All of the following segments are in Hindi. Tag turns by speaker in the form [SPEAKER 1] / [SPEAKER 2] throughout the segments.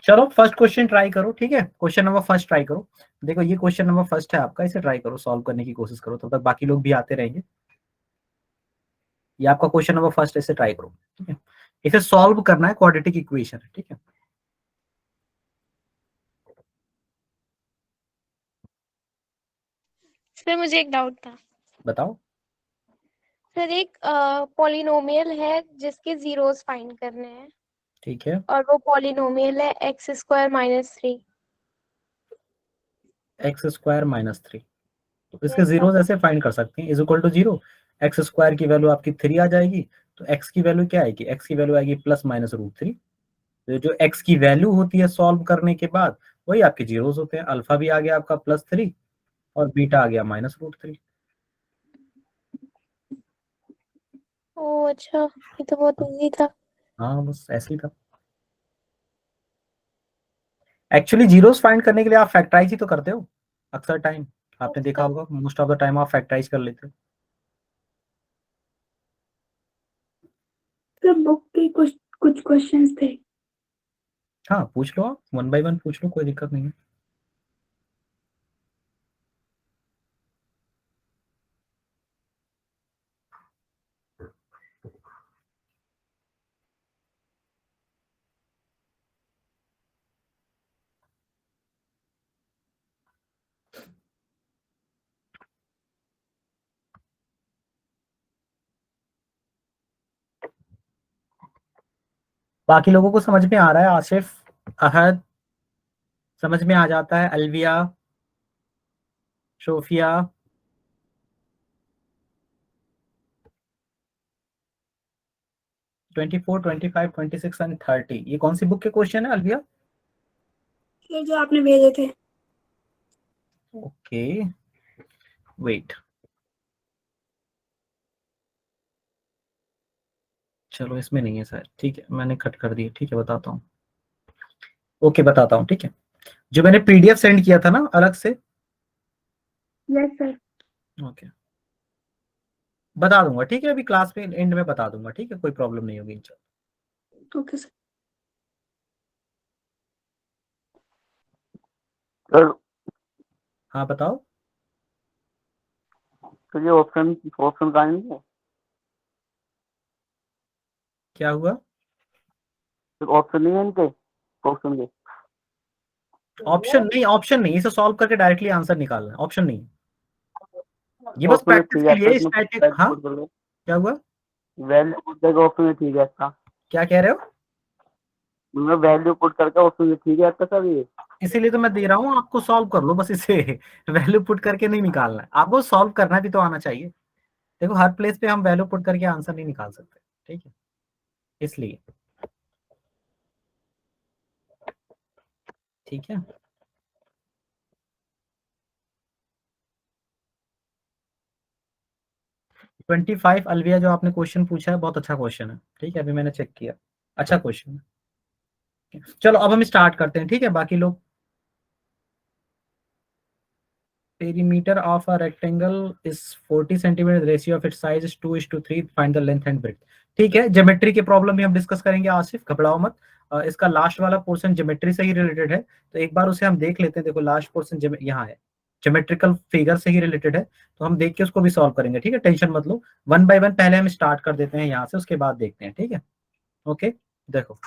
[SPEAKER 1] चलो फर्स्ट क्वेश्चन ट्राई करो, ठीक है, क्वेश्चन नंबर फर्स्ट ट्राई करो। देखो ये क्वेश्चन नंबर फर्स्ट है आपका, इसे ट्राई करो, सॉल्व करने की कोशिश करो, तब तक बाकी लोग भी आते रहेंगे। ये आपका क्वेश्चन नंबर फर्स्ट, इसे ट्राई करो, ठीक है। इसे सॉल्व करना है, क्वाड्रेटिक इक्वेशन है, ठीक है।
[SPEAKER 2] सर मुझे एक डाउट था।
[SPEAKER 1] बताओ।
[SPEAKER 2] सर एक पॉलिनोमियल है जिसके जीरोस फाइंड करने हैं,
[SPEAKER 1] ठीक है,
[SPEAKER 2] और वो पॉलिनोमियल है x square minus 3।
[SPEAKER 1] X square minus 3, तो इसके
[SPEAKER 2] यस सर।
[SPEAKER 1] जीरोस ऐसे फाइंड कर सकते हैं, is equal to 0। X square की वैल्यू आपकी 3 आ जाएगी, तो एक्स की वैल्यू क्या आएगी, एक्स की वैल्यू आएगी प्लस माइनस रूट 3। तो जो एक्स की वैल्यू होती है सॉल्व करने के बाद, वही आपके जीरोस होते हैं। अल्फा भी आ गया आपका +3 और बीटा आ गया -√3।
[SPEAKER 2] ओह अच्छा, ये तो बहुत इजी था।
[SPEAKER 1] हाँ बस ऐसे ही था। एक्चुअली जीरोस फाइंड करने के लिए आप फैक्टराइज ही तो करते हो अक्सर टाइम, आपने देखा
[SPEAKER 2] अच्छा,
[SPEAKER 1] होगा मोस्ट ऑफ द टाइम आप फैक्टराइज कर लेते हो।
[SPEAKER 3] सर बुक के कुछ कुछ क्वेश्चंस थे।
[SPEAKER 1] हाँ पूछ लो, आप 1 बाय 1 पूछ लो, कोई दिक्कत नहीं है। बाकी लोगों को समझ में आ रहा है, आसिफ, अहद, समझ में आ जाता है, अलविया, सोफिया, 24, 25, 26 एंड 30, ये कौन सी बुक के क्वेश्चन है अलविया?
[SPEAKER 3] ये जो आपने भेजे थे।
[SPEAKER 1] ओके वेट, चलो इसमें नहीं है शायद, ठीक है मैंने कट कर दिया, ठीक है बताता हूँ। ओके बताता हूँ, ठीक है, जो मैंने पीडीएफ सेंड किया था ना अलग से।
[SPEAKER 3] Yes sir.
[SPEAKER 1] ओके बता दूंगा, ठीक है, अभी क्लास में एंड में बता दूंगा, ठीक है, कोई प्रॉब्लम नहीं होगी।
[SPEAKER 3] Okay sir.
[SPEAKER 4] सर
[SPEAKER 1] हाँ बताओ।
[SPEAKER 4] तो ये ऑप्शन ऑप्शन कहाँ है?
[SPEAKER 1] क्या हुआ?
[SPEAKER 4] ऑप्शन नहीं है इनके ऑप्शन के?
[SPEAKER 1] ऑप्शन नहीं, ऑप्शन नहीं, इसे सॉल्व करके डायरेक्टली आंसर निकालना है, ऑप्शन नहीं, ये बस
[SPEAKER 4] ऑप्शन में
[SPEAKER 1] प्रैक्टिस
[SPEAKER 4] ठीक
[SPEAKER 1] के
[SPEAKER 4] है
[SPEAKER 1] लिए
[SPEAKER 4] इसमें
[SPEAKER 1] स्टैटिक। हाँ क्या हुआ?
[SPEAKER 4] वैल्यू पुट करके ऑप्शन में ठीक है इसका।
[SPEAKER 1] क्या कह रहे हो?
[SPEAKER 4] मतलब वैल्यू पुट करके ऑप्शन में ठीक है इसका सर ये।
[SPEAKER 1] इसीलिए तो मैं दे रहा हूँ आपको, सॉल्व कर लो बस इसे। वैल्यू पुट करके नहीं निकालना है आपको, सॉल्व करना भी तो आना चाहिए। देखो हर प्लेस पे हम वैल्यू पुट करके आंसर नहीं निकाल सकते, ठीक है, इसलिए, ठीक है। 25 अलविया, जो आपने क्वेश्चन पूछा है बहुत अच्छा क्वेश्चन है, ठीक है, अभी मैंने चेक किया, अच्छा क्वेश्चन है। चलो अब हम स्टार्ट करते हैं, ठीक है, बाकी लोग। Perimeter of a rectangle is 40 centimeter. Ratio of its size is 2:3. Find the length and width. ठीक है, ज्योमेट्री के प्रॉब्लम भी हम डिस्कस करेंगे आसिफ, घबराओ मत। इसका लास्ट वाला पोर्शन ज्योमेट्री से ही रिलेटेड है, तो एक बार उसे हम देख लेते हैं। देखो लास्ट पोर्शन यहाँ है, ज्योमेट्रिकल फिगर से ही रिलेटेड है, तो हम देख के उसको भी सॉल्व करेंगे, ठीक है, टेंशन मत लो। 1 बाय 1 पहले हम स्टार्ट कर देते हैं यहाँ से, उसके बाद देखते हैं, ठीक है। ओके देखो,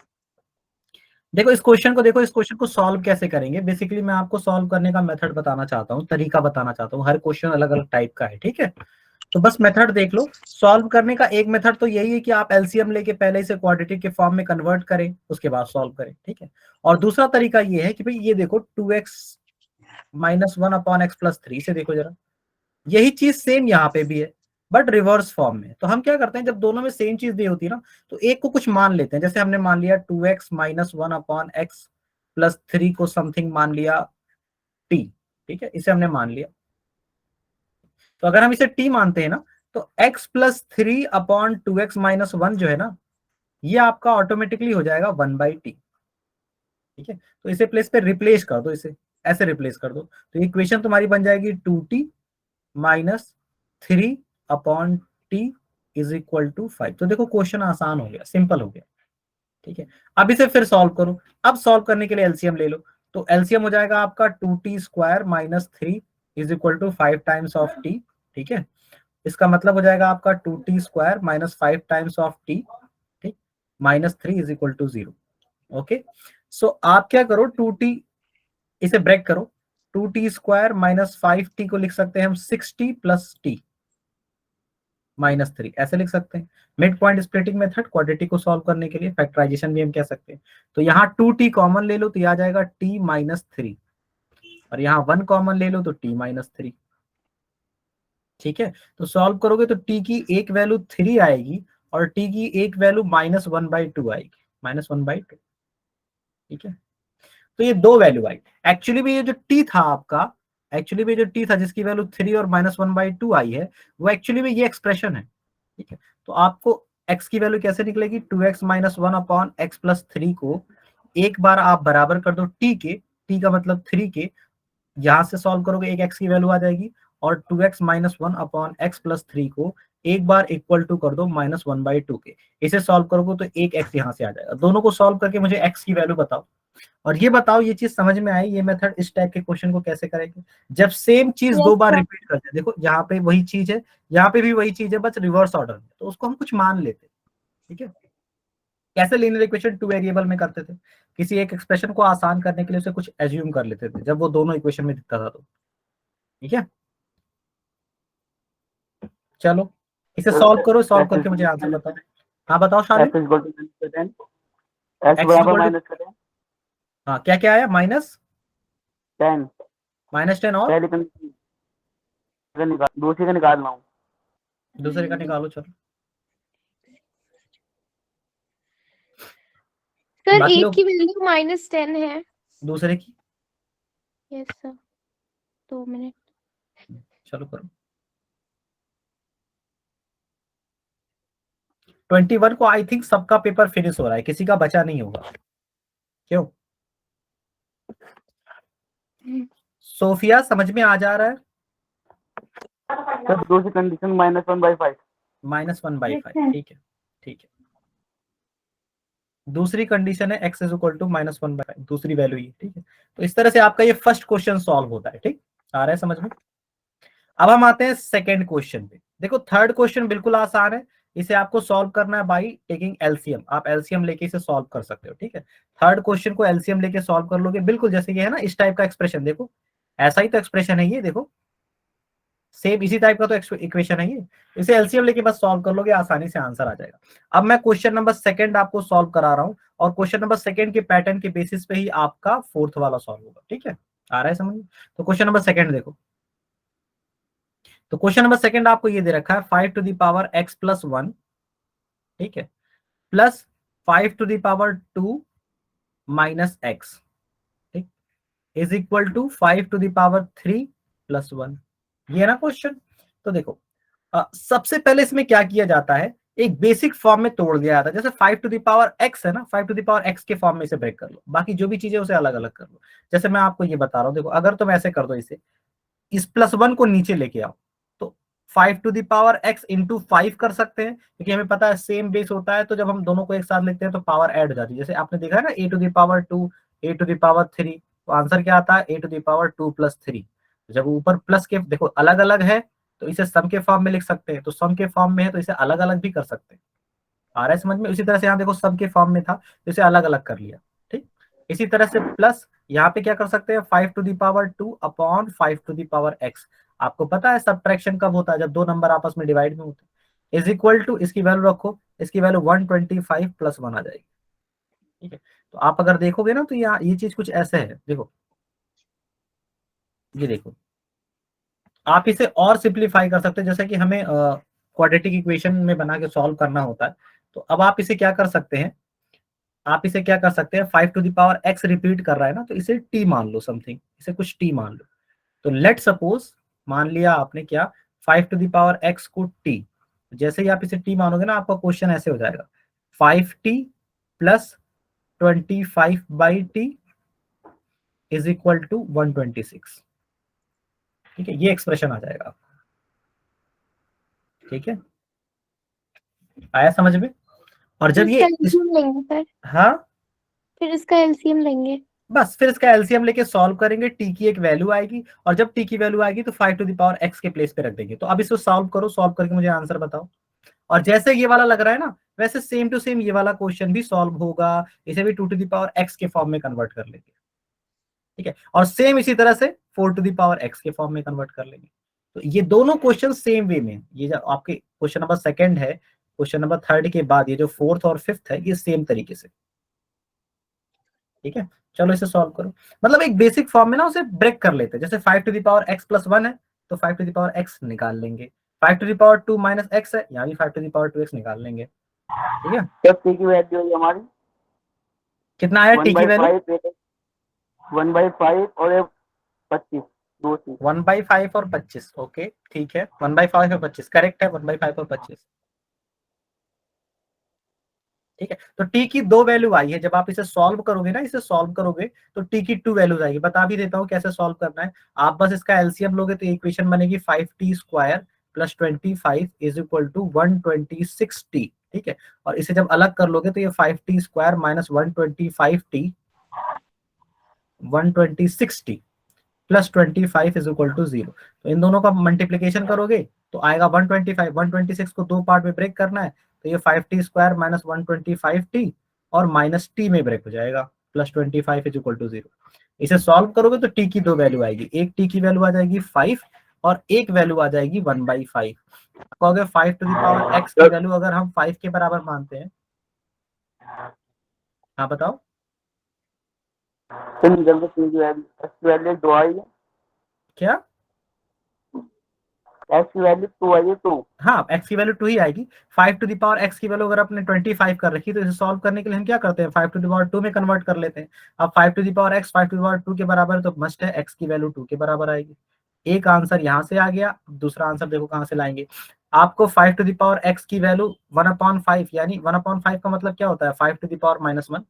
[SPEAKER 1] देखो इस क्वेश्चन को, देखो इस क्वेश्चन को सॉल्व कैसे करेंगे। बेसिकली मैं आपको सॉल्व करने का मेथड बताना चाहता हूँ, तरीका बताना चाहता हूँ, हर क्वेश्चन अलग अलग टाइप का है, ठीक है। तो बस मेथड देख लो सॉल्व करने का। एक मेथड तो यही है कि आप एलसीएम लेके पहले इसे क्वाड्रेटिक के फॉर्म में कन्वर्ट करें, उसके बाद सॉल्व करें, ठीक है। और दूसरा तरीका ये है कि भाई ये देखो 2x-1/x+3, से देखो जरा, यही चीज सेम यहाँ पे भी है, बट रिवर्स फॉर्म में। तो हम क्या करते हैं, जब दोनों में सेम चीज दी होती है ना, तो एक को कुछ मान लेते हैं। जैसे हमने मान लिया 2x-1/x+3 को समथिंग मान लिया t, ठीक है, इसे हमने मान लिया। तो अगर हम इसे t मानते हैं ना, तो x+3/2x-1 जो है ना, ये आपका ऑटोमेटिकली हो जाएगा 1/t, ठीक है। तो इसे प्लेस पे रिप्लेस कर दो, इसे ऐसे रिप्लेस कर दो, तो इक्वेशन तुम्हारी बन जाएगी 2t-3/t = 5। तो देखो क्वेश्चन आसान हो गया, सिंपल हो गया, ठीक है, अब इसे फिर सॉल्व करो। अब सॉल्व करने के लिए एलसीएम ले लो, तो एलसीएम हो जाएगा आपका 2t square minus 3 is equal to 5 times of t। ठीक है, इसका मतलब हो जाएगा आपका 2t square minus 5 times of t, ठीक, minus 3 is equal to 0। Okay, so आप क्या करो, 2t इसे ब्रेक करो, 2t स्क्वायर माइनस 5t को लिख सकते हैं हम 6t प्लस t माइनस 3, ऐसे लिख सकते हैं। Mid point splitting method quadratic को सॉल्व करने के लिए, फैक्टराइजेशन भी हम कह सकते हैं। तो यहाँ 2t कॉमन ले लो तो ये आ जाएगा t माइनस 3, और यहाँ 1 कॉमन ले लो तो t माइनस 3। ठीक है, तो सॉल्व करोगे तो t की एक वैल्यू 3 आएगी और t की एक वैल्यू -1/2 आएगी, -1/2। ठीक है, तो ये दो वैल्यू आई। एक्चुअली में ये जो t था आपका, एक्चुअली में जो t था जिसकी वैल्यू 3 और -1/2 आई है, वो एक्चुअली में ये एक्सप्रेशन है। ठीक है, तो आपको x की वैल्यू कैसे निकलेगी, 2x minus 1 upon x plus 3 को एक बार आप बराबर कर दो t के, t का मतलब 3 के, यहां से सॉल्व करोगे एक x की वैल्यू आ जाएगी, और 2x minus 1 upon x plus 3 को एक बार इक्वल टू कर दो -1/2 के। इसे सॉल्व करोगे तो एक x यहां से आ जाएगा। दोनों को सॉल्व करके मुझे x की वैल्यू बताओ, और ये बताओ ये चीज समझ में आई, ये मेथड इस टाइप के क्वेश्चन को कैसे करेंगे जब सेम चीज
[SPEAKER 2] Yes,
[SPEAKER 1] दो बार
[SPEAKER 2] sir.
[SPEAKER 1] रिपीट करते हैं। देखो यहाँ पे वही चीज है, यहाँ पे भी वही चीज है, बस रिवर्स ऑर्डर में, तो उसको हम कुछ मान लेते हैं। ठीक है, कैसे लीनियर इक्वेशन 2 वेरिएबल में करते थे, किसी एक एक्सप्रेशन को आसान करने के लिए उसे कुछ एज्यूम कर लेते थे जब वो दोनों इक्वेशन में दिखता था तो। ठीक है, चलो इसे सॉल्व करो, सॉल्व करके मुझे आंसर बताओ। हाँ बताओ Shalin.
[SPEAKER 4] x equal to x
[SPEAKER 1] x
[SPEAKER 4] बराबर
[SPEAKER 1] इक्वल टू,
[SPEAKER 4] माइनस करें
[SPEAKER 1] हाँ क्या क्या आया, -10 और
[SPEAKER 4] पहले कंडीशन निकाल, दूसरी का निकाल रहा हूँ।
[SPEAKER 1] दूसरे का निकालो। चलो
[SPEAKER 2] सर
[SPEAKER 1] बाकी
[SPEAKER 2] एक
[SPEAKER 1] लोग
[SPEAKER 2] की वैल्यू -10 है।
[SPEAKER 1] दूसरे की,
[SPEAKER 2] यस सर, 2 मिनट।
[SPEAKER 1] चलो करो। 21 को आई थिंक सबका पेपर फिनिश हो रहा है, किसी का बचा नहीं होगा, क्यों? सोफिया समझ में आ जा रहा है?
[SPEAKER 4] सर दूसरी कंडीशन -1/5।
[SPEAKER 1] -1/5, ठीक है, ठीक है। दूसरी कंडीशन है x इज इक्वल टू -1/5, दूसरी वैल्यू ये। ठीक है, तो इस तरह से आपका ये फर्स्ट क्वेश्चन सॉल्व होता है। ठीक, आ रहा है समझ में? अब हम आते हैं सेकंड क्वेश्चन पे। देखो थर्ड क्वेश्चन बिल्कुल आसान है, इसे आपको सॉल्व करना है बाई टेकिंग एलसीएम। आप एलसीएम लेके इसे सॉल्व कर सकते हो। ठीक है, थर्ड क्वेश्चन को एलसीएम लेके सॉल्व कर लोगे, बिल्कुल जैसे ये है ना, इस टाइप का एक्सप्रेशन। देखो ऐसा ही तो एक्सप्रेशन है ये, देखो सेम इसी टाइप का तो इक्वेशन है ये। इसे एलसीएम लेके बस सॉल्व कर लोगे, आसानी से आंसर आ जाएगा। अब मैं क्वेश्चन नंबर सेकंड आपको सॉल्व करा रहा हूं, और क्वेश्चन नंबर सेकंड के पैटर्न के बेसिस पे ही आपका फोर्थ वाला सॉल्व होगा। ठीक है, आ रहा है समझ में? तो क्वेश्चन नंबर सेकंड देखो, तो क्वेश्चन नंबर सेकंड आपको ये दे रखा है 5 to the power x plus 1, ठीक है, plus 5 to the power 2 minus x, ठीक, is equal to 5 to the power 3 plus 1। ये है ना क्वेश्चन। तो देखो सबसे पहले इसमें क्या किया जाता है, एक बेसिक फॉर्म में तोड़ दिया जाता है। जैसे 5 टू द पावर x है ना, 5 टू द पावर x के फॉर्म में इसे ब्रेक कर लो, बाकी जो भी चीजें उसे अलग अलग कर लो। जैसे मैं आपको ये बता रहा हूँ, देखो अगर तुम ऐसे कर दो, इसे इस +1 को नीचे लेके आओ, तो 5 to the power x into 5 कर सकते हैं, क्योंकि हमें पता है सेम बेस होता है, तो जब हम दोनों को एक साथ लिखते हैं तो पावर ऐड हो जाती है। जैसे आपने देखा है ना, a to the power 2, a to the power 3, तो आंसर क्या आता है, a to the power 2 plus 3। जब ऊपर प्लस के देखो अलग अलग है, तो इसे सम के फॉर्म में लिख सकते हैं, तो सम के फॉर्म में है तो इसे अलग अलग भी कर सकते हैं। आ रहा है समझ में? उसी तरह से यहाँ देखो सम के फॉर्म में था तो इसे अलग अलग कर लिया। ठीक, इसी तरह से प्लस यहाँ पे क्या कर सकते हैं, 5 to the power 2 upon 5 to the power x। आपको पता है सबट्रैक्शन कब होता है, जब दो नंबर आपस में डिवाइड में होते हैं। इज इक्वल टू, इसकी वैल्यू रखो, इसकी वैल्यू 125 प्लस 1 आ जाएगी। ठीक है, तो आप अगर देखोगे ना तो यहाँ ये चीज कुछ ऐसे है, देखो ये देखो, आप इसे और सिंप्लीफाई कर सकते हैं, जैसे कि हमें क्वाड्रेटिक इक्वेशन में बना के सॉल्व करना होता है। तो अब आप इसे क्या कर सकते हैं, आप इसे क्या कर सकते हैं, 5 to the power x repeat कर रहा है ना, तो इसे t मान लो, समथिंग इसे कुछ t मान लो। तो लेट सपोज मान लिया आपने क्या, 5 टू द पावर x को t, जैसे ही आप इसे t मानोगे ना, आपका क्वेश्चन ऐसे हो जाएगा, 5t plus 25/t is equal to 126। ठीक है, ये एक्सप्रेशन आ जाएगा आपको। ठीक है, आया समझ में? और जब
[SPEAKER 2] इसका
[SPEAKER 1] ये
[SPEAKER 2] एलसीएम लेंगे सर,
[SPEAKER 1] हाँ
[SPEAKER 2] फिर इसका एलसीएम लेंगे।
[SPEAKER 1] बस फिर इसका एलसीएम लेके सॉल्व करेंगे, टी की एक वैल्यू आएगी, और जब टी की वैल्यू आएगी तो 5 टू द पावर x के प्लेस पे रख देंगे। तो अब इसको सॉल्व करो, सॉल्व करके मुझे आंसर बताओ। और जैसे ये वाला लग रहा है ना, वैसे सेम टू सेम ये वाला क्वेश्चन भी सॉल्व होगा, इसे भी 2 टू द पावर x के फॉर्म में कन्वर्ट कर लेंगे, ठीक है, और सेम इसी तरह से 4 टू द पावर x के फॉर्म में कन्वर्ट कर लेंगे। तो ये दोनों क्वेश्चन सेम वे में, ये जो आपके क्वेश्चन नंबर सेकंड है, क्वेश्चन नंबर थर्ड के बाद ये जो फोर्थ और फिफ्थ है, ये सेम तरीके से, ठीक है। चलो इसे सॉल्व करो, मतलब एक बेसिक फॉर्म में ना उसे ब्रेक कर लेते हैं। जैसे 5 to the power x plus 1 है, तो 5 टू द पावर x निकाल लेंगे। 5 to the power 2 minus x है, यहाँ भी 5 टू द पावर 2x निकाल लेंगे, ठीक है।
[SPEAKER 4] जब टी की वैल्यू है हमारी
[SPEAKER 1] कितना आया टी की वैल्यू?
[SPEAKER 4] 1/5 और 25, दो चीज।
[SPEAKER 1] 1/5 और 25, ओके ठीक है, 1/5 और 25 करेक्ट है, 1/5 और 25, ठीक है। तो टी की दो वैल्यू आई है, जब आप इसे सॉल्व करोगे ना, इसे सॉल्व करोगे तो टी की 2 वैल्यूज आएगी। बता भी देता हूँ कैसे सॉल्व करना है। आप बस इसका एलसीएम लोगे तो इक्वेशन बनेगी 5t² plus 25 is equal to 126t, ठीक है। और इसे जब अलग कर लोगे तो ये 5t² minus 126t 126t plus 25 is equal to 0। तो इन दोनों का मल्टीप्लीकेशन करोगे तो आएगा 125। 126 को दो पार्ट में ब्रेक करना है, तो ये 5t² माइनस 125t और माइनस टी में ब्रेक हो जाएगा, प्लस 25 इज इक्वल टू 0। इसे सॉल्व करोगे तो टी की दो वैल्यू आएगी, एक टी की वैल्यू आ जाएगी 5 और एक वैल्यू आ जाएगी 1/5। कहोगे 5 टू द पावर x की वैल्यू अगर हम 5 के बराबर मानते हैं, हाँ बताओ।
[SPEAKER 4] फिर निकल के टी की वैल्यू 2 आई है,
[SPEAKER 1] क्या?
[SPEAKER 4] x की वैल्यू 2 आई है, 2।
[SPEAKER 1] हाँ x की वैल्यू 2 ही आएगी। 5 टू द पावर x की वैल्यू अगर अपने 25 कर रखी, तो इसे सॉल्व करने के लिए हम क्या करते हैं, 5 टू द पावर 2 में कन्वर्ट कर लेते हैं। अब 5 to the power x 5 to the power 2 के बराबर है, तो मस्ट है x की वैल्यू 2 के बराबर आएगी। एक आंसर यहाँ से आ गया, दूसरा आंसर देखो कहाँ से लाएंगे। आपको 5 टू द पावर x की वैल्यू 1/5, यानी 1/5 का मतलब क्या होता है, 5 टू द पावर -1,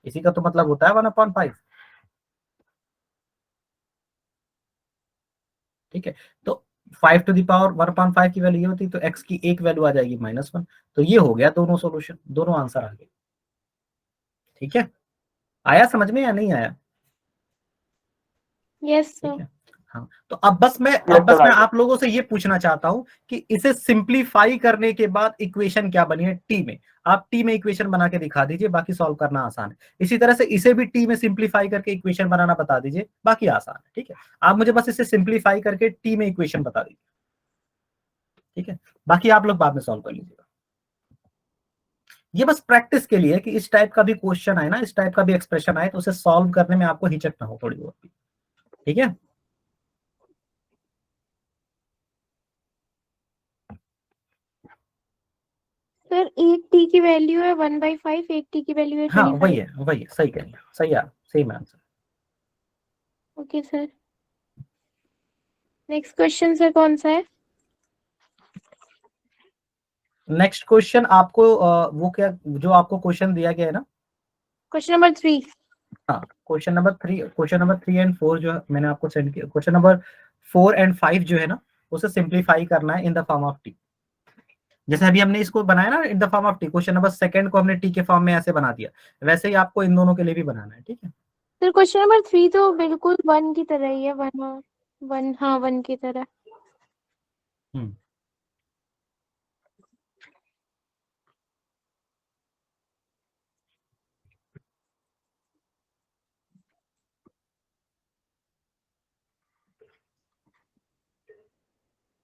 [SPEAKER 1] इसी का तो मतलब होता है 1/5, ठीक है। तो 5 टू द पावर 1/5 की वैल्यू ये होती, तो x की एक वैल्यू आ जाएगी -1। तो ये हो गया दोनों सॉल्यूशन, दोनों आंसर आ गए, ठीक है। आया समझ में या नहीं आया?
[SPEAKER 2] यस
[SPEAKER 1] ठीक
[SPEAKER 2] सर।
[SPEAKER 1] है। हाँ, तो अब बस मैं आप लोगों से ये पूछना चाहता हूँ कि इसे सिंप्लीफाई करने के बाद इक्वेशन क्या बनी है टी में। आप टी में इक्वेशन बना के दिखा दीजिए, बाकी सॉल्व करना आसान है। इसी तरह से इसे भी टी में सिंप्लीफाई करके इक्वेशन बनाना बता दीजिए, बाकी आसान है, ठीक है। आप मुझे बस इसे सिंप्लीफाई करके टी में इक्वेशन बता दीजिए, ठीक है। बाकी आप लोग बाद में सॉल्व कर लीजिएगा। ये बस प्रैक्टिस के लिए कि इस टाइप का भी क्वेश्चन आए ना, इस टाइप का भी एक्सप्रेशन आए, तो उसे सॉल्व करने में आपको हिचक ना हो थोड़ी बहुत भी, ठीक है।
[SPEAKER 2] सर एक टी की वैल्यू है 1/5, एक टी की वैल्यू है
[SPEAKER 1] हाँ
[SPEAKER 2] 25।
[SPEAKER 1] वही है, सही कह रही है, सही है, same answer.
[SPEAKER 2] Okay sir. Next question sir कौन सा है?
[SPEAKER 1] नेक्स्ट क्वेश्चन आपको वो क्या, जो आपको क्वेश्चन दिया गया है ना,
[SPEAKER 2] क्वेश्चन नंबर 3।
[SPEAKER 1] हाँ क्वेश्चन नंबर 3 एंड 4 जो मैंने आपको सेंड किया, क्वेश्चन नंबर 4 एंड 5 जो है ना, उसे सिंप्लीफाई करना है in the form of T. जैसे अभी हमने इसको बनाया ना in the form of T, question number second को हमने टी के फॉर्म में ऐसे बना दिया, वैसे ही आपको इन दोनों के लिए भी बनाना है, ठीक है।
[SPEAKER 2] सर क्वेश्चन नंबर 3 तो बिल्कुल 1 की तरह ही है, 1 हाँ 1 की तरह।
[SPEAKER 1] हम्म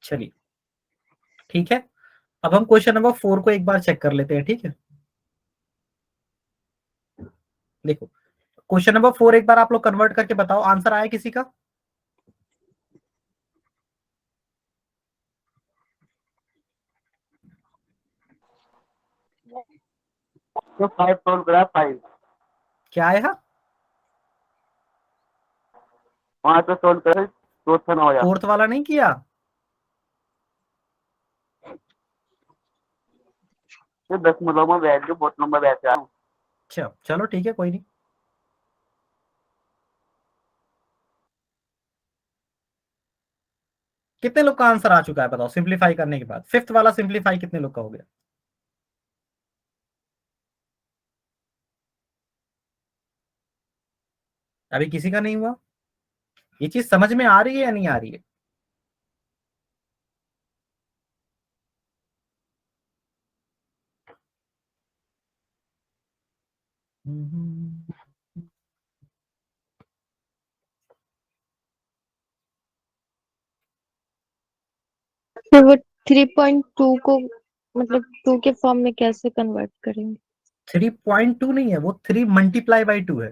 [SPEAKER 1] चलिए ठीक है। अब हम क्वेश्चन नंबर 4 को एक बार चेक कर लेते हैं, ठीक है। देखो क्वेश्चन नंबर 4 एक बार आप लोग कन्वर्ट करके बताओ, आंसर आया किसी का?
[SPEAKER 4] तो 5 सोल्व करा, 5
[SPEAKER 1] क्या आया?
[SPEAKER 4] वहां तो सोल्व करा, चौथा ना हो जाए।
[SPEAKER 1] फोर्थ वाला नहीं किया?
[SPEAKER 4] तो 10 में वैल्यू बहुत नंबर वैसे आ।
[SPEAKER 1] अच्छा चलो ठीक है, कोई नहीं। कितने लोग का आंसर आ चुका है बताओ, सिंप्लीफाई करने के बाद फिफ्थ वाला सिंप्लीफाई कितने लोग का हो गया? अभी किसी का नहीं हुआ? ये चीज समझ में आ रही है या नहीं आ रही है?
[SPEAKER 5] तो वो 3.2 को मतलब 2 के फॉर्म में कैसे कन्वर्ट करेंगे?
[SPEAKER 1] 3.2 नहीं है, वो 3 मल्टीप्लाई बाई 2 है।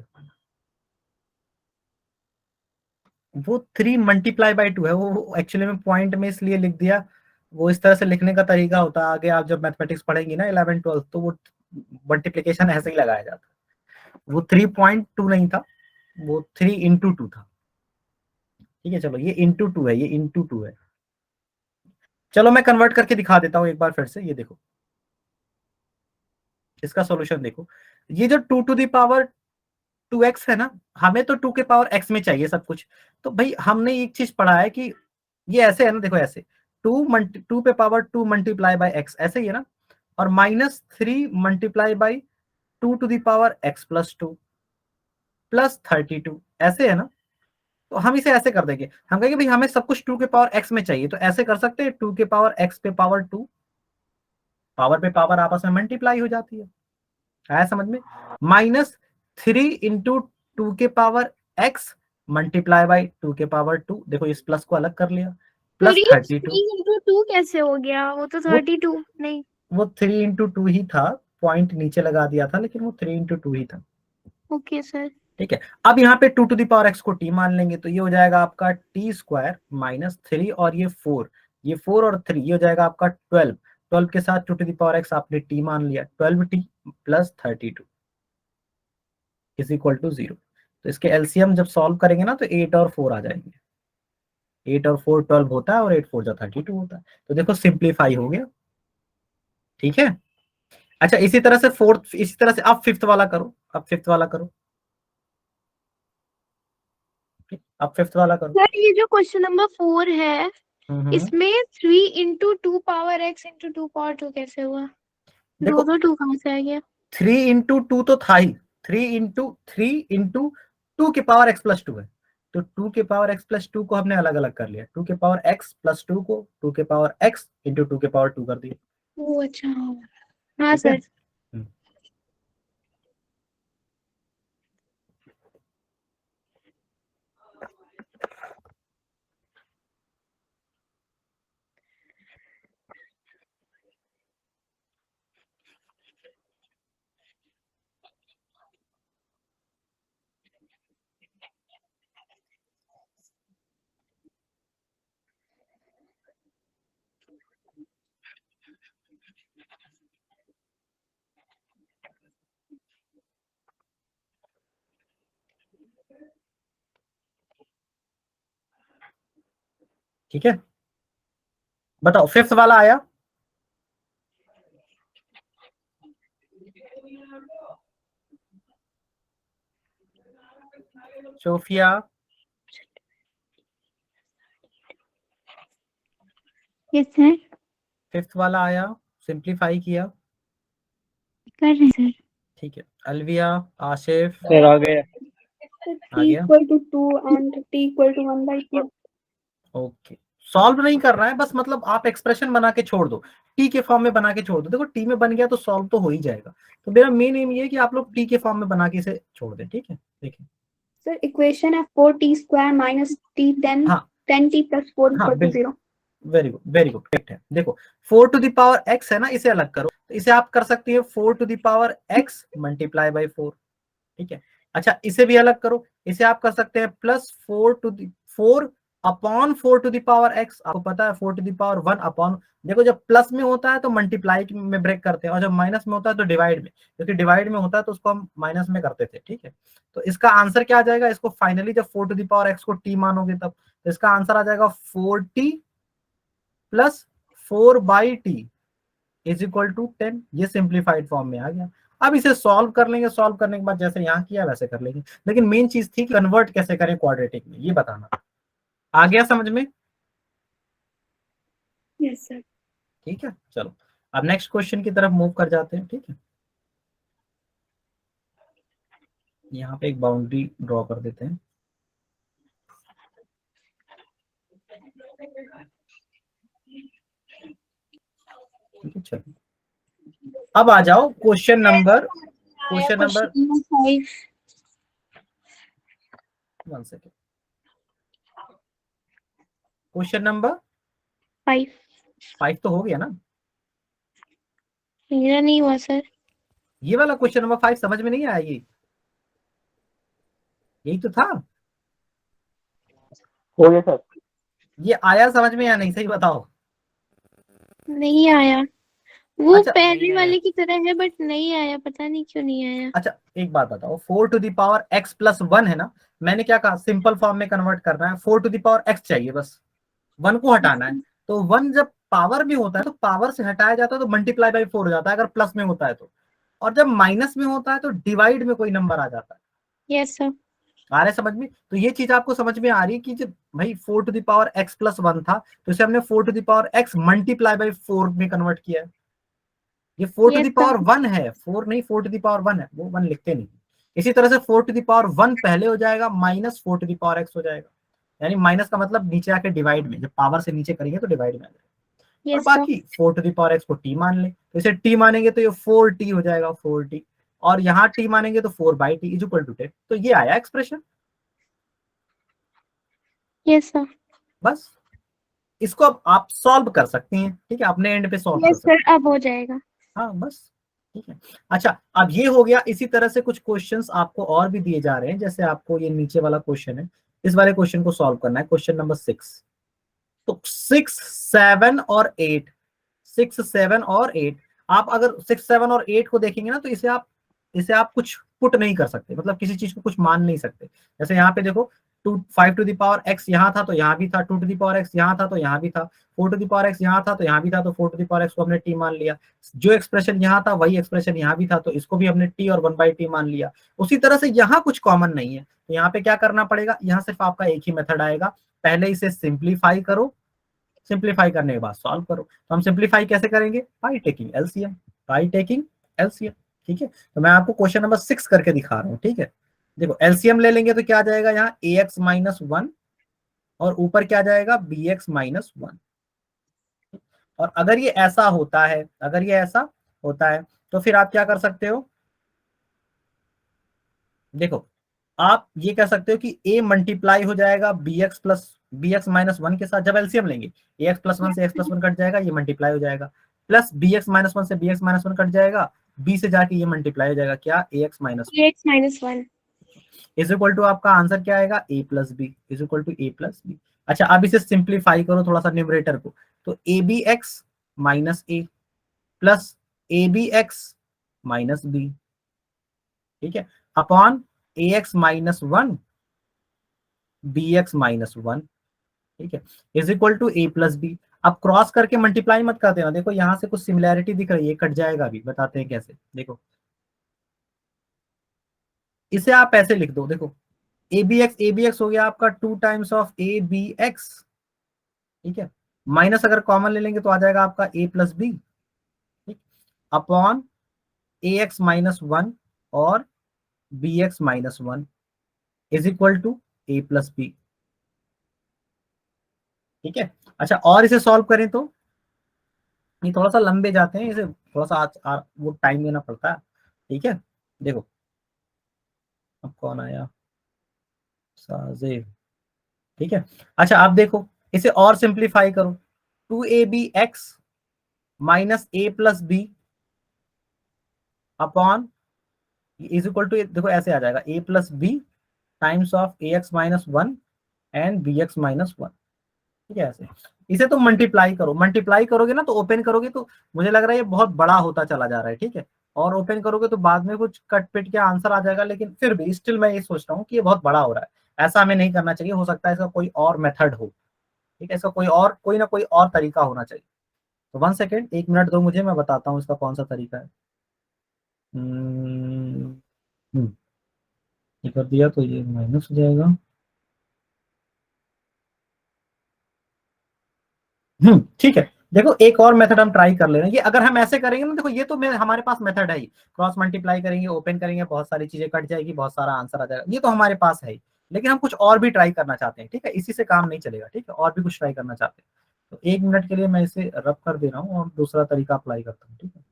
[SPEAKER 1] वो 3 मल्टीप्लाई बाई 2 है। वो एक्चुअली में पॉइंट में इसलिए लिख दिया, वो इस तरह से लिखने का तरीका होता है। आगे आप जब मैथमेटिक्स पढ़ेंगी ना 11 12, तो वो मल्टीप्लिकेशन ऐसे ही लगाया जाता है। वो 3.2 नहीं था, वो 3 इंटू 2 था। ठीक है, चलो ये इंटू 2 है, ये इंटू 2 है। चलो मैं कन्वर्ट करके दिखा देता हूँ एक बार फिर से। ये देखो, इसका सॉल्यूशन देखो। ये जो 2 टू द पावर 2x है ना, हमें तो 2 के पावर x में चाहिए सब कुछ। तो भाई हमने एक चीज पढ़ा है कि ये ऐसे है ना, देखो ऐसे 2 पे पावर 2 मल्टीप्लाई बाई x, ऐसे ही है ना। और -3 multiply by 2 to the power x plus 2 plus 32, ऐसे है ना। तो हम इसे ऐसे कर देंगे, हम कहेंगे भाई हमें सब कुछ 2 के पावर x में चाहिए, तो ऐसे कर सकते हैं 2 के पावर x पे पावर 2, पावर पे पावर आपस में मल्टीप्लाई हो जाती है। आया समझ में? -3 इंटू 2 के पावर x मल्टीप्लाई बाई 2 के पावर 2, देखो इस प्लस को अलग कर लिया, प्लस 32।
[SPEAKER 2] 3 कैसे हो गया? वो तो
[SPEAKER 1] वो
[SPEAKER 2] 32 नहीं।
[SPEAKER 1] वो 3 इंटू 2 ही था, पॉइंट नीचे लगा दिया था, लेकिन वो 3 इंटू 2 ही था।
[SPEAKER 2] Okay sir.
[SPEAKER 1] ठीक है, अब यहाँ पे 2 टू द पावर x को t मान लेंगे, तो ये हो जाएगा आपका t स्क्वायर -3 और ये 4, ये 4 और 3, ये हो जाएगा आपका 12। 12 के साथ 2 टू द पावर x आपने t मान लिया, 12t plus 32 is equal to 0। तो इसके एलसीएम जब सॉल्व करेंगे ना, तो 8 और 4 आ जाएंगे। 8 और 4 12 होता है, और 8 4 जो 32 होता है। तो देखो सिंप्लीफाई हो गया। ठीक है, अच्छा इसी तरह से फोर्थ, इसी तरह से अब फिफ्थ वाला करो, अब फिफ्थ वाला करो, अब फिफ्थ वाला करो।
[SPEAKER 2] सर ये जो क्वेश्चन नंबर 4 है,
[SPEAKER 1] हम्म।
[SPEAKER 2] इसमें 3 into 2 power x into 2 power 2 कैसे हुआ?
[SPEAKER 1] देखो
[SPEAKER 2] 2 कहाँ से आ गया?
[SPEAKER 1] 3 इंटू 2 तो था ही, 3 इंटू 2 के पावर x प्लस 2 है। तो 2 के पावर x प्लस 2 को हमने अलग अलग कर लिया, 2 के पावर x प्लस 2 को 2 के पावर x इंटू 2 के पावर 2 कर दिया।
[SPEAKER 2] ओ अच्छा, हाँ
[SPEAKER 1] ठीक है,
[SPEAKER 2] सर।
[SPEAKER 1] ठीक है, बताओ फिफ्थ वाला आया? सोफिया,
[SPEAKER 3] यस सर,
[SPEAKER 1] फिफ्थ वाला आया, सिंप्लीफाई किया।
[SPEAKER 3] कर रहे हैं सर।
[SPEAKER 1] ठीक है, अलविया, आशिफ,
[SPEAKER 6] सर आ गए।
[SPEAKER 1] आ
[SPEAKER 3] t
[SPEAKER 1] गया।
[SPEAKER 3] equal to 2 and t equal to 1/2।
[SPEAKER 1] Okay, solve नहीं करना है, बस मतलब आप एक्सप्रेशन बना के छोड़ दो, टी के फॉर्म में बना के छोड़ दो। देखो टी में बन गया तो सॉल्व तो हो ही जाएगा। तो मेरा मेन एम ये है कि आप लोग टी के फॉर्म में बना के इसे छोड़ दें। ठीक है, देखिए।
[SPEAKER 3] सर इक्वेशन है 4t स्क्वायर माइनस t 10
[SPEAKER 1] हाँ
[SPEAKER 3] 10t प्लस 4
[SPEAKER 1] हाँ,
[SPEAKER 3] इक्वल टू
[SPEAKER 1] बिल्कुल,
[SPEAKER 3] 0।
[SPEAKER 1] Very good very good, correct है। देखो 4 टू द पावर x है ना, इसे अलग करो, तो इसे आप कर सकती है 4 to the power x multiply by 4। ठीक है, अच्छा इसे भी अलग करो, इसे आप कर सकते हैं plus 4 upon 4 to the power x। आपको पता है 4 टू द पावर 1 अपॉन, देखो जब प्लस में होता है तो मल्टीप्लाई में ब्रेक करते हैं, और जब माइनस में होता है तो डिवाइड में, क्योंकि डिवाइड में होता है तो उसको हम माइनस में करते थे। ठीक है, तो इसका आंसर क्या आ जाएगा? इसको फाइनली जब 4 टू द पावर x को t मानोगे तब, तो इसका आंसर आ जाएगा 4t plus 4/t is equal to 10। ये सिंप्लीफाइड फॉर्म में आ गया। अब इसे सॉल्व कर लेंगे, सॉल्व करने के बाद जैसे यहाँ किया वैसे कर लेंगे, लेकिन मेन चीज थी कन्वर्ट कैसे करें क्वाड्रेटिक में, ये बताना। आ गया समझ में?
[SPEAKER 3] Yes sir.
[SPEAKER 1] ठीक है, चलो अब नेक्स्ट क्वेश्चन की तरफ मूव कर जाते हैं। ठीक है, यहाँ पे एक बाउंड्री ड्रॉ कर देते हैं। ठीक है, चलो अब आ जाओ question number
[SPEAKER 3] 5
[SPEAKER 1] 1 second. Question number
[SPEAKER 3] 5
[SPEAKER 1] 5 तो हो गया ना?
[SPEAKER 2] मेरा नहीं हुआ सर।
[SPEAKER 1] ये वाला क्वेश्चन नंबर 5 समझ में नहीं आया? ये यही तो था।
[SPEAKER 4] हो गया सर।
[SPEAKER 1] ये आया समझ में या नहीं, सही बताओ।
[SPEAKER 2] नहीं आया, वो
[SPEAKER 1] अच्छा
[SPEAKER 2] पहले वाले की तरह है बट नहीं आया, पता नहीं क्यों नहीं आया।
[SPEAKER 1] अच्छा, एक बात बताओ, 4 to the power x + 1 है ना, मैंने क्या कहा, सिंपल फॉर्म में कन्वर्ट करना है, 4 to the power x चाहिए, बस 1 को हटाना है। तो 1 जब पावर में होता है तो पावर से हटाया जाता है तो मल्टीप्लाई बाई 4 हो जाता है अगर प्लस में होता है तो, और जब माइनस में होता है तो डिवाइड में कोई नंबर आ जाता है।
[SPEAKER 2] Yes sir.
[SPEAKER 1] आ रहा है समझ में? तो ये चीज आपको समझ में आ रही है कि जब भाई 4 to the power x + 1 था तो इसे हमने 4 to the power x multiply by 4 में कन्वर्ट किया है। ये 4 to
[SPEAKER 2] Yes,
[SPEAKER 1] the power 1 है, 4 नहीं, 4 to the power 1 है, वो 1 लिखते नहीं। इसी तरह से 4 to the power 1 पहले हो जाएगा minus 4 to the power x हो जाएगा, यानी माइनस का मतलब नीचे आके डिवाइड में, जब पावर से नीचे करेंगे तो डिवाइड में आ जाएगा। और
[SPEAKER 2] yes sir.
[SPEAKER 1] बाकी 4 to the power x को t मान ले, तो इसे t मानेंगे तो ये 4t हो जाएगा, 4t, और यहाँ t मानेंगे तो 4/t इज इक्वल टू 10। तो ये आया एक्सप्रेशन।
[SPEAKER 2] Yes sir.
[SPEAKER 1] बस इसको अब आप सॉल्व कर सकती हैं, ठीक है, अपने एंड पे सॉल्व कर
[SPEAKER 2] Yes
[SPEAKER 1] सकते
[SPEAKER 2] sir, अब हो जाएगा।
[SPEAKER 1] हैं। हाँ बस ठीक है। अच्छा अब ये हो गया। इसी तरह से कुछ क्वेश्चंस आपको और भी दिए जा रहे हैं, जैसे आपको ये नीचे वाला क्वेश्चन है, इस वाले क्वेश्चन को सॉल्व करना है, क्वेश्चन नंबर 6। तो 6, 7 और 8, 6, 7 और 8, आप अगर 6, 7 और 8 को देखेंगे ना तो इसे आप कुछ पुट नहीं कर सकते, मतलब किसी चीज को कुछ मान नहीं सकते। जैसे यहाँ पे देखो 5 to the power x यहाँ था तो यहाँ भी था, 2 to the power x यहाँ था तो यहाँ भी था, 4 to the power x यहाँ था तो यहाँ भी था, तो 4 to the power x को हमने t मान लिया। जो एक्सप्रेशन यहाँ था वही एक्सप्रेशन यहाँ भी था, तो इसको भी हमने t और 1/t मान लिया। उसी तरह से यहाँ कुछ कॉमन नहीं है, तो यहाँ पे क्या करना पड़ेगा, यहाँ सिर्फ आपका एक ही मेथड आएगा, पहले इसे सिंप्लीफाई करो, सिंप्लीफाई करने के बाद सॉल्व करो। तो हम सिंप्लीफाई कैसे करेंगे, by taking LCM, by taking LCM. ठीक है, तो मैं आपको क्वेश्चन नंबर 6 करके दिखा रहा हूँ। ठीक है, देखो एलसीएम ले लेंगे तो क्या आ जाएगा, यहाँ ax - 1 और ऊपर क्या जाएगा, bx - 1। और अगर ये ऐसा होता है, अगर ये ऐसा होता है तो फिर आप क्या कर सकते हो, देखो आप ये कह सकते हो कि a मल्टीप्लाई हो जाएगा bx - 1 के साथ, जब एलसीएम लेंगे ax + 1 से x + 1 कट जाएगा, ये मल्टीप्लाई हो जाएगा, प्लस bx - 1 से bx - 1 कट जाएगा, b से जाके ये मल्टीप्लाई हो जाएगा, क्या ax - 1
[SPEAKER 2] Ax minus 1.
[SPEAKER 1] Is equal to आपका आंसर क्या आएगा, a + b is equal to a + b। अच्छा अब इसे सिंप्लीफाई करो थोड़ा सा न्यूमरेटर को, तो abx - a plus abx - b, ठीक है, अपॉन ax - 1 bx - 1, ठीक है, is equal to a + b। अब क्रॉस करके मल्टीप्लाई मत कर देना, देखो यहाँ से कुछ सिमिलैरिटी दिख रही है, कट जाएगा अभी, बताते हैं कैसे। देखो इसे आप ऐसे लिख दो, देखो abx हो गया आपका 2 टाइम्स ऑफ abx, ठीक है, माइनस अगर कॉमन ले लेंगे तो आ जाएगा आपका a + b, ठीक, अपॉन ax - 1 और bx - 1 is equal to a + b, ठीक है। अच्छा और इसे सॉल्व करें तो ये थोड़ा सा लंबे जाते हैं, इसे थोड़ा सा वो टाइम देना पड़ता है, ठीक है। देखो अब कौन आया, साजिद, ठीक है। अच्छा अब देखो इसे और सिंप्लीफाई करो, 2abx - a + b upon is equal to, देखो ऐसे आ जाएगा a + b times of ax - 1 and bx - 1, ठीक है। ऐसे इसे तो मल्टीप्लाई करो, मल्टीप्लाई करोगे ना तो ओपन करोगे तो मुझे लग रहा है ये बहुत बड़ा होता चला जा रहा है, ठीक है, और ओपन करोगे तो बाद में कुछ कट पिट के आंसर आ जाएगा, लेकिन फिर भी स्टिल मैं ये सोच रहा हूँ कि ये बहुत बड़ा हो रहा है, ऐसा हमें नहीं करना चाहिए, हो सकता है इसका कोई और मेथड हो, ठीक है, इसका कोई ना कोई और तरीका होना चाहिए। तो 1 सेकेंड, 1 मिनट दो मुझे, मैं बताता हूँ इसका कौन सा तरीका है। ये कर दिया तो ये माइनस हो जाएगा। ठीक है, देखो एक और मेथड हम ट्राई कर ले रहे हैं, ये अगर हम ऐसे करेंगे ना, देखो ये तो हमारे पास मेथड है ही, क्रॉस मल्टीप्लाई करेंगे, ओपन करेंगे, बहुत सारी चीजें कट जाएगी, बहुत सारा आंसर आ जाएगा, ये तो हमारे पास है ही। लेकिन हम कुछ और भी ट्राई करना चाहते हैं, ठीक है, इसी से काम नहीं चलेगा, ठीक है, और भी कुछ ट्राई करना चाहते हैं। तो 1 मिनट के लिए मैं इसे रब कर दे रहा हूँ और दूसरा तरीका अप्लाई करता हूँ, ठीक है।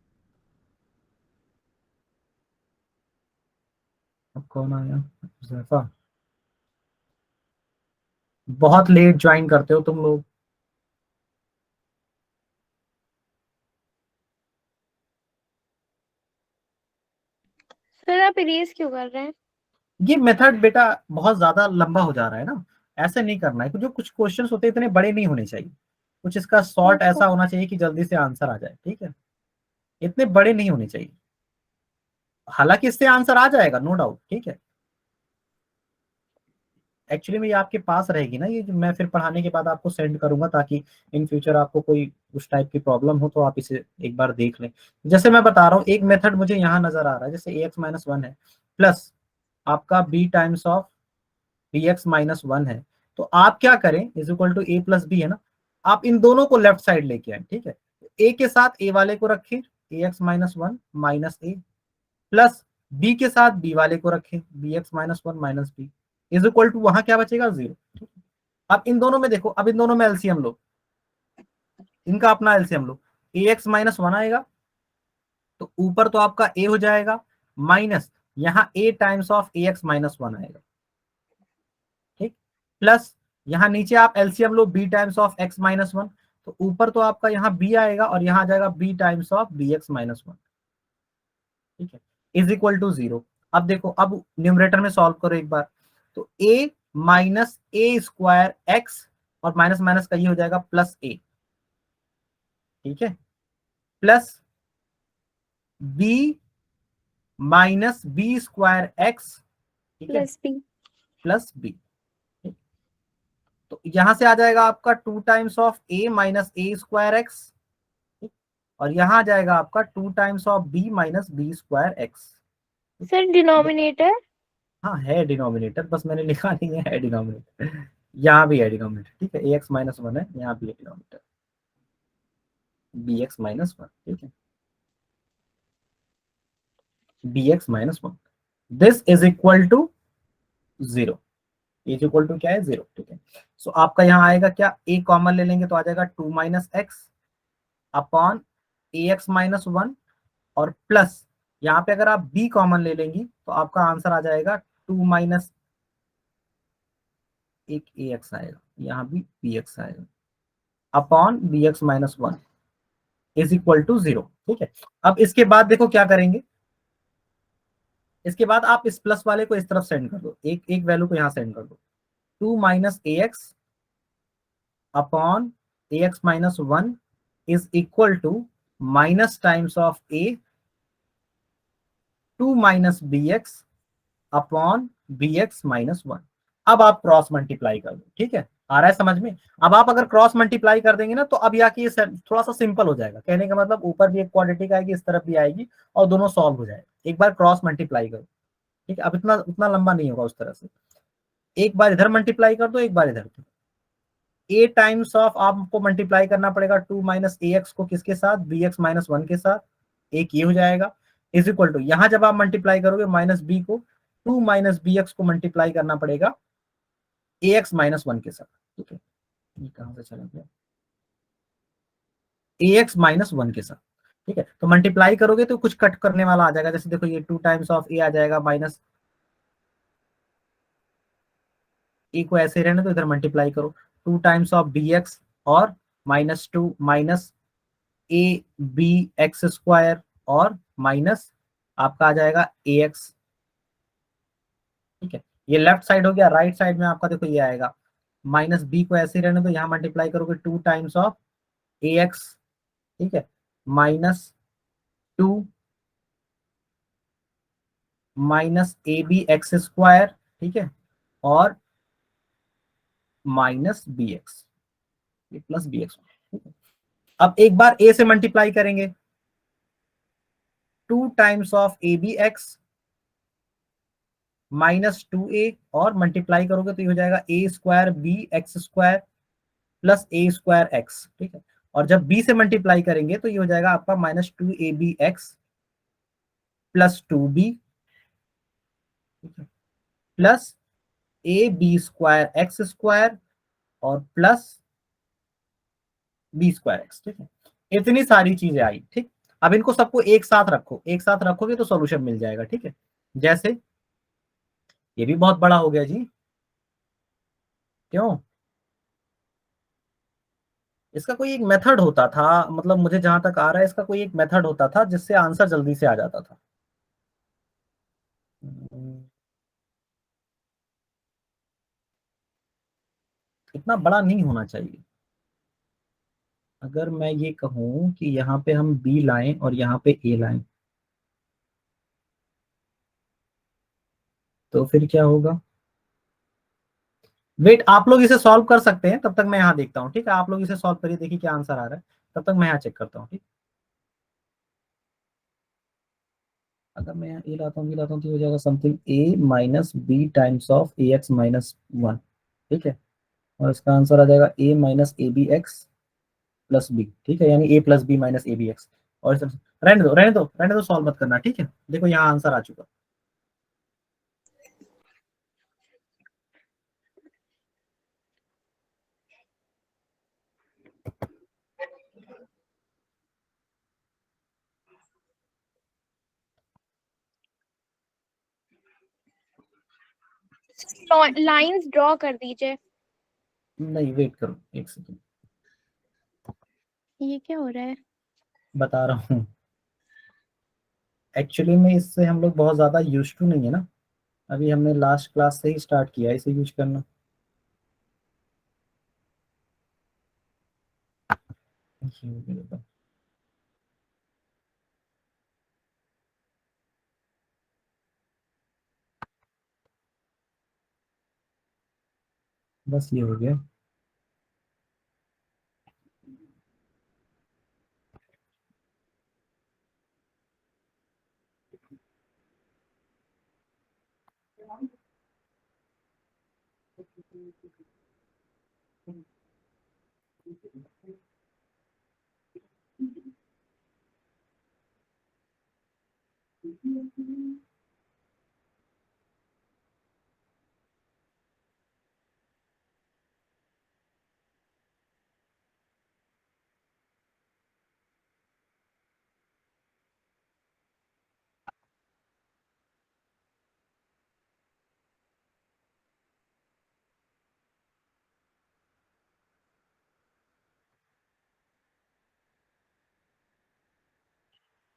[SPEAKER 1] अब कौन आया? हुज़ैफा। बहुत लेट ज्वाइन करते हो तुम लोग।
[SPEAKER 2] सर आप इरेज क्यों कर रहे हैं?
[SPEAKER 1] ये मेथड बेटा बहुत ज्यादा लंबा हो जा रहा है ना, ऐसे नहीं करना है, जो कुछ क्वेश्चंस होते हैं इतने बड़े नहीं होने चाहिए, कुछ इसका शॉर्ट
[SPEAKER 2] अच्छा।
[SPEAKER 1] ऐसा होना चाहिए कि जल्दी से आंसर आ जाए, ठीक है, इतने बड़े नहीं होने चाहिए। हालांकि इससे आंसर आ जाएगा नो डाउट, ठीक है। एक्चुअली में ये आपके पास रहेगी ना, ये जो मैं फिर पढ़ाने के बाद आपको सेंड करूंगा, ताकि इन फ्यूचर आपको कोई उस टाइप की प्रॉब्लम हो तो आप इसे एक बार देख लें। जैसे मैं बता रहा हूँ, एक मेथड मुझे यहाँ नजर आ रहा है, जैसे ax-1 है प्लस आपका b टाइम्स ऑफ bx-1 है, तो आप क्या करें, is equal to a plus B है ना, आप इन दोनों को लेफ्ट साइड लेके आए, ठीक है। a के साथ a वाले को रखें, ax-1 minus a, plus b के साथ b वाले को रखें, bx-1 minus b, is equal to वहां क्या बचेगा 0। अब इन दोनों में देखो, अब इन दोनों में एलसीएम लो, इनका अपना एलसीएम लो, ax-1 आएगा तो ऊपर तो आपका a हो जाएगा, माइनस यहाँ a टाइम्स ऑफ ax-1 आएगा, ठीक, प्लस यहाँ नीचे आप LCM low b times of x-1, तो ऊपर तो आपका यहाँ b आएगा और यहाँ आ जाएगा b टाइम्स ऑफ bx-1, ठीक है, इज इक्वल टू 0। अब देखो, अब न्यूमरेटर में सॉल्व करो एक बार, तो a minus A square x, और माइनस माइनस का ये हो जाएगा प्लस a, ठीक है, plus b minus B square x, ठीक है,
[SPEAKER 2] प्लस बी।
[SPEAKER 1] Plus b। तो यहां से आ जाएगा आपका 2 times of a minus A square x, और यहां आ जाएगा आपका 2 times of b minus B square x.
[SPEAKER 2] Sir denominator?
[SPEAKER 1] हाँ है डिनोमिनेटर, बस मैंने लिखा नहीं है डिनोमिनेटर, यहाँ भी है डिनोमिनेटर, ठीक है, ax-1 है, यहाँ भी है डिनोमिनेटर bx-1, ठीक है, bx-1, this is equal to 0, is equal to क्या है 0, ठीक है। सो आपका यहाँ आएगा क्या, a कॉमन ले लेंगे तो आ जाएगा 2 माइनस एक्स अपॉन ax-1, और प्लस यहाँ पे अगर आप b कॉमन ले लेंगी तो आपका आंसर आ जाएगा 2 माइनस एक ax आएगा, यहाँ भी bx आएगा, upon bx-1 is equal to 0, ठीक है। अब इसके बाद देखो क्या करेंगे, इसके बाद आप इस प्लस वाले को इस तरफ सेंड कर दो, एक एक वैल्यू को यहाँ सेंड कर दो, 2 minus ax upon ax-1 is equal to minus times of a 2 minus bx upon bx-1। अब आप क्रॉस मल्टीप्लाई कर दो, ठीक है, आ रहा है समझ में। अब आप अगर क्रॉस मल्टीप्लाई कर देंगे ना, तो अब यहाँ की थोड़ा सा सिंपल हो जाएगा, कहने का मतलब ऊपर भी एक क्वाड्रेटिक आएगी, इस तरफ भी आएगी, और दोनों सॉल्व हो जाएगा। एक बार क्रॉस मल्टीप्लाई करो, ठीक है, अब इतना उतना लंबा नहीं होगा उस तरह से, एक बार इधर मल्टीप्लाई कर दो, एक बार इधर, a टाइम्स ऑफ आपको मल्टीप्लाई करना पड़ेगा 2 माइनस ax को किसके साथ, bx-1 के साथ, एक ये हो जाएगा, इज इक्वल टू यहाँ जब आप मल्टीप्लाई करोगे माइनस b को 2 माइनस bx को मल्टीप्लाई करना पड़ेगा ax-1 के साथ, ठीक है, ये कहां से चला गया, ax-1 के साथ, ठीक है। तो मल्टीप्लाई करोगे तो कुछ कट करने वाला आ जाएगा, जैसे देखो ये 2 टाइम्स ऑफ a आ जाएगा, माइनस a को ऐसे रहने तो इधर मल्टीप्लाई करो, 2 टाइम्स ऑफ bx और minus 2 minus A B x square, और माइनस आपका आ जाएगा ax, ठीक है। ये लेफ्ट साइड हो गया, राइट साइड में आपका देखो ये आएगा, माइनस बी को ऐसे रहने तो यहाँ मल्टीप्लाई करोगे 2 टाइम्स ऑफ ax, ठीक है, minus 2 minus A B x square, ठीक है, और minus B x, plus B x, ठीक है। अब एक बार a से मल्टीप्लाई करेंगे, 2 times of A B x minus 2a, और मल्टीप्लाई करोगे तो ये हो जाएगा a square B x square plus a square x, ठीक है, और जब b से मल्टीप्लाई करेंगे तो ये हो जाएगा आपका -2abx plus 2b plus ab² और प्लस b²x। ठीक है, इतनी सारी चीजें आई। ठीक, अब इनको सबको एक साथ रखो, एक साथ रखोगे तो सॉल्यूशन मिल जाएगा। ठीक है, जैसे ये भी बहुत बड़ा हो गया जी, क्यों? इसका कोई एक मेथड होता था, मतलब मुझे जहां तक आ रहा है इसका कोई एक मेथड होता था जिससे आंसर जल्दी से आ जाता था। इतना बड़ा नहीं होना चाहिए। अगर मैं ये कहूं कि यहाँ पे हम बी लाएं और यहाँ पे ए लाएं, तो फिर क्या होगा? वेट, आप लोग इसे सॉल्व कर सकते हैं, तब तक मैं यहाँ देखता हूँ। ठीक है, आप लोग इसे सॉल्व करिए, देखिए क्या आंसर आ रहा है, तब तक मैं यहाँ चेक करता हूँ। ठीक, अगर मैं यहाँ ए लाता हूँ, बी लाता हूँ, तो हो जाएगा something a minus B times of ax-1। ठीक है, और इसका आंसर आ जाएगा a minus A B x plus B. ठीक है, यानी a plus B minus A B x. और रहने दो रहने दो रहने दो, सॉल्व मत करना। ठीक है, देखो यहाँ आंसर आ चुका।
[SPEAKER 2] लाइंस ड्रॉ कर दीजिए।
[SPEAKER 1] नहीं, वेट करो एक सेकंड,
[SPEAKER 2] ये क्या हो रहा है?
[SPEAKER 1] बता रहा हूँ। एक्चुअली में इससे हम लोग बहुत ज्यादा यूज टू नहीं है ना, अभी हमने लास्ट क्लास से ही स्टार्ट किया है इसे यूज करना। बस ये हो गया।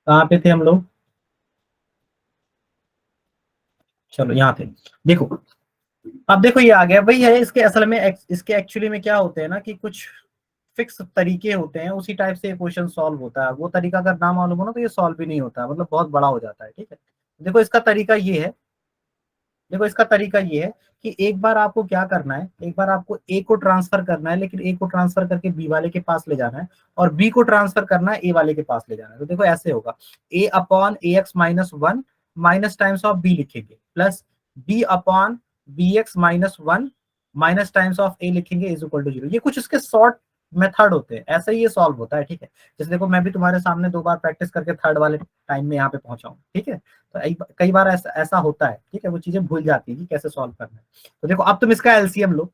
[SPEAKER 1] कहाँ पे थे हम लोग? चलो यहाँ थे। देखो, अब देखो ये आ गया, वही है। इसके असल में इसके एक्चुअली में क्या होते हैं ना कि कुछ फिक्स तरीके होते हैं, उसी टाइप से ये क्वेश्चन सॉल्व होता है। वो तरीका अगर ना मालूम हो ना तो ये सॉल्व भी नहीं होता, मतलब बहुत बड़ा हो जाता है। ठीक है, देखो इसका तरीका ये है, देखो इसका तरीका ये है कि एक बार आपको क्या करना है, एक बार आपको ए को ट्रांसफर करना है, लेकिन ए को ट्रांसफर करके बी वाले के पास ले जाना है, और बी को ट्रांसफर करना है ए वाले के पास ले जाना है। तो देखो ऐसे होगा, A upon A x minus one minus times of B लिखेंगे, plus B upon B x minus one minus times of A लिखेंगे इज इक्वल टू जीरो। ये कुछ इसके शॉर्ट मेथड होते हैं, ऐसे ही ये सॉल्व होता है। ठीक है, जैसे देखो मैं भी तुम्हारे सामने 2 बार प्रैक्टिस करके थर्ड वाले टाइम में यहाँ पे पहुंचा हूँ। ठीक है, तो कई बार ऐसा होता है। ठीक है, वो चीजें भूल जाती है कि कैसे सॉल्व करना है। तो देखो अब तुम इसका एलसीएम लो,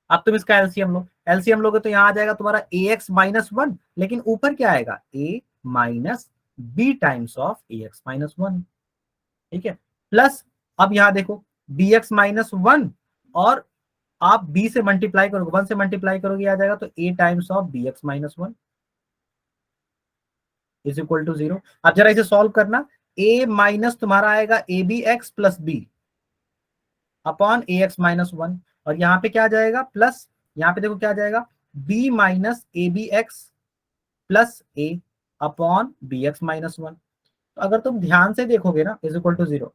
[SPEAKER 1] अब तुम इसका एलसीएम लो, एलसीएम लोगे तो यहाँ आ जाएगा तुम्हारा ए एक्स माइनस वन, लेकिन ऊपर क्या आएगा, A minus B times of A x minus one. ठीक है, प्लस अब यहाँ देखो बी एक्स माइनस वन, और आप बी से मल्टीप्लाई करोगे, वन से मल्टीप्लाई करोगे आ जाएगा तो A times of B x minus one is equal to zero. अब जरा इसे सॉल्व करना, ए माइनस तुम्हारा आएगा A B x plus B upon A x minus one, और यहाँ पे क्या आ जाएगा प्लस, यहाँ पे देखो क्या आ जाएगा, B minus A B x plus A upon B x minus one. तो अगर तुम ध्यान से देखोगे ना इज इक्वल टू जीरो,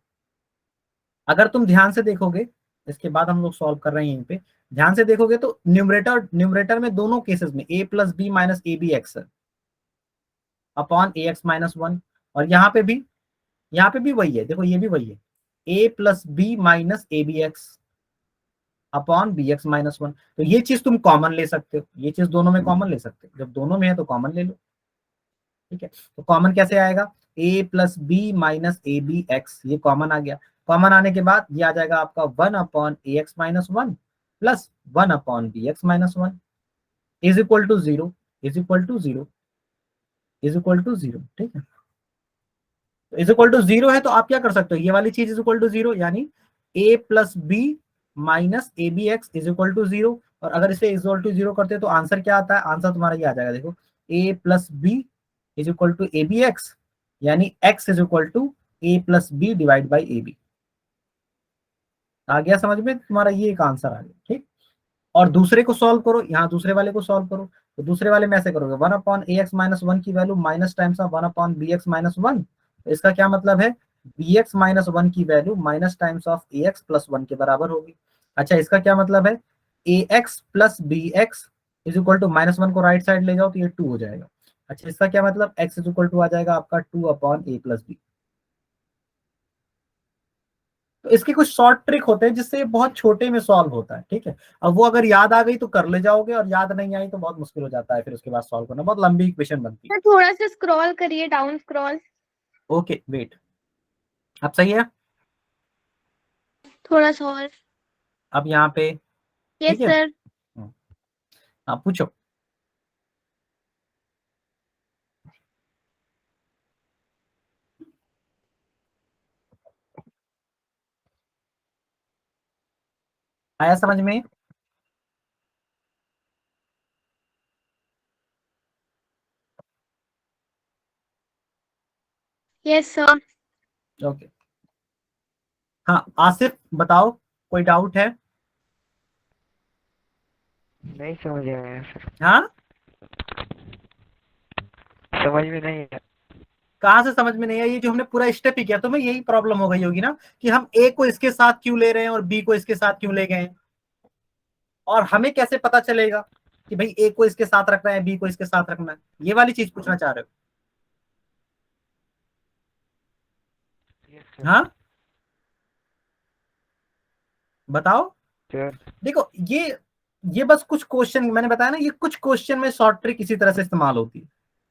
[SPEAKER 1] अगर तुम ध्यान से देखोगे, इसके बाद हम लोग सॉल्व कर रहे हैं यहीं पे, ध्यान से देखोगे तो न्यूमरेटर न्यूमरेटर में दोनों केसेस में A plus B minus A B X upon A x minus one, और यहाँ पे भी वही है, देखो ये भी वही है, A plus B minus A B X upon B x minus one. तो ये चीज तुम कॉमन ले सकते हो, ये चीज दोनों में कॉमन ले सकते हो, जब दोनों में है तो कॉमन ले लो। ठीक है, तो कॉमन कैसे आएगा, A plus B minus A B X, ये कॉमन आ गया। कॉमन आने के बाद ये आ जाएगा आपका 1 upon A x minus one plus 1 upon B x minus one is equal to zero, is equal to zero, is equal to zero. ठीक है, तो इज इक्वल टू जीरो है तो आप क्या कर सकते हो, ये वाली चीज इज इक्वल टू जीरो, यानी A plus B minus A B X is equal to zero. और अगर इसे इज इक्वल टू जीरो करते हैं तो आंसर क्या आता है, आंसर तुम्हारा ये आ जाएगा, देखो A plus B is equal to A B X, यानी X is equal to A plus B divide by A B. आ गया समझ में, तुम्हारा ये एक आंसर आ गया। ठीक, और दूसरे को सॉल्व करो, यहाँ दूसरे वाले को सॉल्व करो, तो दूसरे वाले में ऐसे करोगे 1 upon A x minus one की value minus times of 1 upon B x minus one. तो इसका क्या मतलब है, बी एक्स माइनस वन की value minus times of A X plus one के बराबर होगी। अच्छा, इसका क्या मतलब है, A X plus B X is equal to minus one को राइट साइड ले जाओ तो ये 2 हो जाएगा। अच्छा, इसका क्या मतलब, एक्स इज इक्वल टू आ जाएगा आपका 2 अपॉन ए प्लस बी। तो इसके कुछ शॉर्ट ट्रिक होते हैं जिससे ये बहुत छोटे में सॉल्व होता है। ठीक है, अब वो अगर याद आ गई तो कर ले जाओगे, और याद नहीं आई तो बहुत मुश्किल हो जाता है फिर उसके बाद सॉल्व करना, बहुत लंबी इक्वेशन बनती है।
[SPEAKER 2] सर थोड़ा सा स्क्रॉल करिए, डाउन स्क्रॉल।
[SPEAKER 1] ओके वेट, अब सही है,
[SPEAKER 2] थोड़ा सा और।
[SPEAKER 1] अब यहाँ पे
[SPEAKER 2] यस
[SPEAKER 1] ठीक है,
[SPEAKER 2] सर।
[SPEAKER 1] हाँ पूछो। आया समझ में,
[SPEAKER 2] यस सर।
[SPEAKER 1] ओके। हाँ आसिफ बताओ, कोई डाउट है?
[SPEAKER 6] नहीं समझ आया सर,
[SPEAKER 1] हाँ,
[SPEAKER 6] समझ में नहीं आया।
[SPEAKER 1] कहाँ से समझ में नहीं आई, ये जो हमने पूरा स्टेप ही किया, तुम्हें यही प्रॉब्लम हो गई होगी ना कि हम ए को इसके साथ क्यों ले रहे हैं और बी को इसके साथ क्यों ले गए हैं, और हमें कैसे पता चलेगा कि भाई ए को इसके साथ रखना है बी को इसके साथ रखना है, ये वाली चीज पूछना चाह रहे
[SPEAKER 6] यस
[SPEAKER 1] हो?
[SPEAKER 6] सर।
[SPEAKER 1] हाँ बताओ।
[SPEAKER 6] सर
[SPEAKER 1] देखो ये बस कुछ क्वेश्चन मैंने बताया ना, ये कुछ क्वेश्चन में शॉर्ट ट्रिक इसी तरह से इस्तेमाल होती है।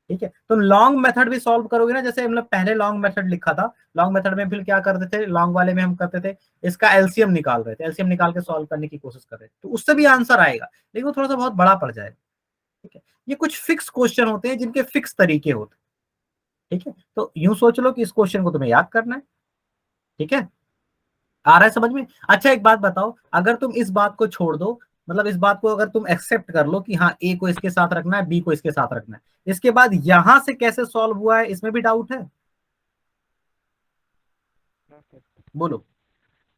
[SPEAKER 1] ठीक है, तो लॉन्ग मेथड भी सॉल्व करोगे ना, जैसे हम लोग पहले लॉन्ग मेथड लिखा था, लॉन्ग मेथड में फिर क्या करते थे, लॉन्ग वाले में हम करते थे इसका एलसीएम निकाल रहे थे, एलसीएम निकाल के सॉल्व करने की कोशिश कर रहे थे, तो उससे भी आंसर आएगा, लेकिन वो थोड़ा सा बहुत बड़ा पड़ जाएगा। ठीक है, ये कुछ फिक्स क्वेश्चन होते हैं जिनके फिक्स तरीके होते हैं। ठीक है, तो यूं सोच लो कि इस क्वेश्चन को तुम्हें याद करना है। ठीक है, आ रहा है समझ में? अच्छा एक बात बताओ, अगर तुम इस बात को छोड़ दो, मतलब इस बात को अगर तुम एक्सेप्ट कर लो कि हाँ ए को इसके साथ रखना है बी को इसके साथ रखना है, इसके बाद यहां से कैसे सॉल्व हुआ है इसमें भी डाउट है?
[SPEAKER 6] नो सर,
[SPEAKER 1] बोलो,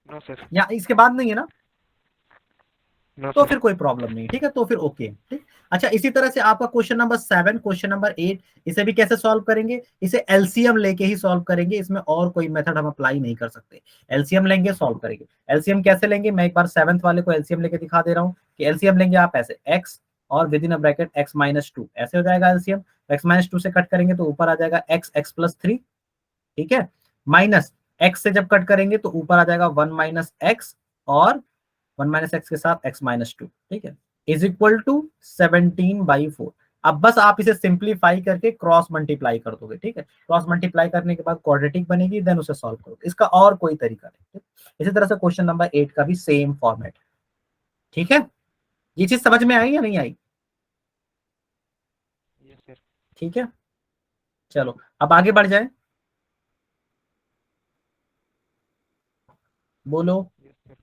[SPEAKER 6] नो सर,
[SPEAKER 1] या इसके बाद नहीं है ना,
[SPEAKER 6] नो
[SPEAKER 1] तो
[SPEAKER 6] सर।
[SPEAKER 1] फिर कोई प्रॉब्लम नहीं। ठीक है, तो फिर ओके। ठीक, अच्छा इसी तरह से आपका क्वेश्चन नंबर 7, क्वेश्चन नंबर 8, इसे भी कैसे सॉल्व करेंगे, इसे एलसीएम लेके ही सॉल्व करेंगे, इसमें और कोई मेथड हम अप्लाई नहीं कर सकते, एलसीएम लेंगे सॉल्व करेंगे। एलसीएम कैसे लेंगे, मैं एक बार 7th वाले को एलसीएम लेके दिखा दे रहा हूँ कि एलसीएम लेंगे आप ऐसे, x और with in a bracket x minus 2, ऐसे हो जाएगा एलसीएम। x माइनस 2 से कट करेंगे तो ऊपर आ जाएगा x x प्लस 3। ठीक है, माइनस x से जब कट करेंगे तो ऊपर आ जाएगा 1 माइनस एक्स, और 1 माइनस एक्स के साथ x माइनस 2। ठीक है, इज इक्वल टू 17/4। अब बस आप इसे सिंप्लीफाई करके क्रॉस मल्टीप्लाई कर दोगे। ठीक है, क्रॉस मल्टीप्लाई करने के बाद क्वाड्रेटिक बनेगी, देन उसे सॉल्व करोगे, इसका और कोई तरीका नहीं। ठीक? इसी तरह से क्वेश्चन नंबर 8 का भी सेम फॉर्मेट। ठीक है, ये चीज समझ में आई या नहीं आई?
[SPEAKER 6] Yes sir.
[SPEAKER 1] ठीक है, चलो अब आगे बढ़ जाए, बोलो।
[SPEAKER 6] Yes sir.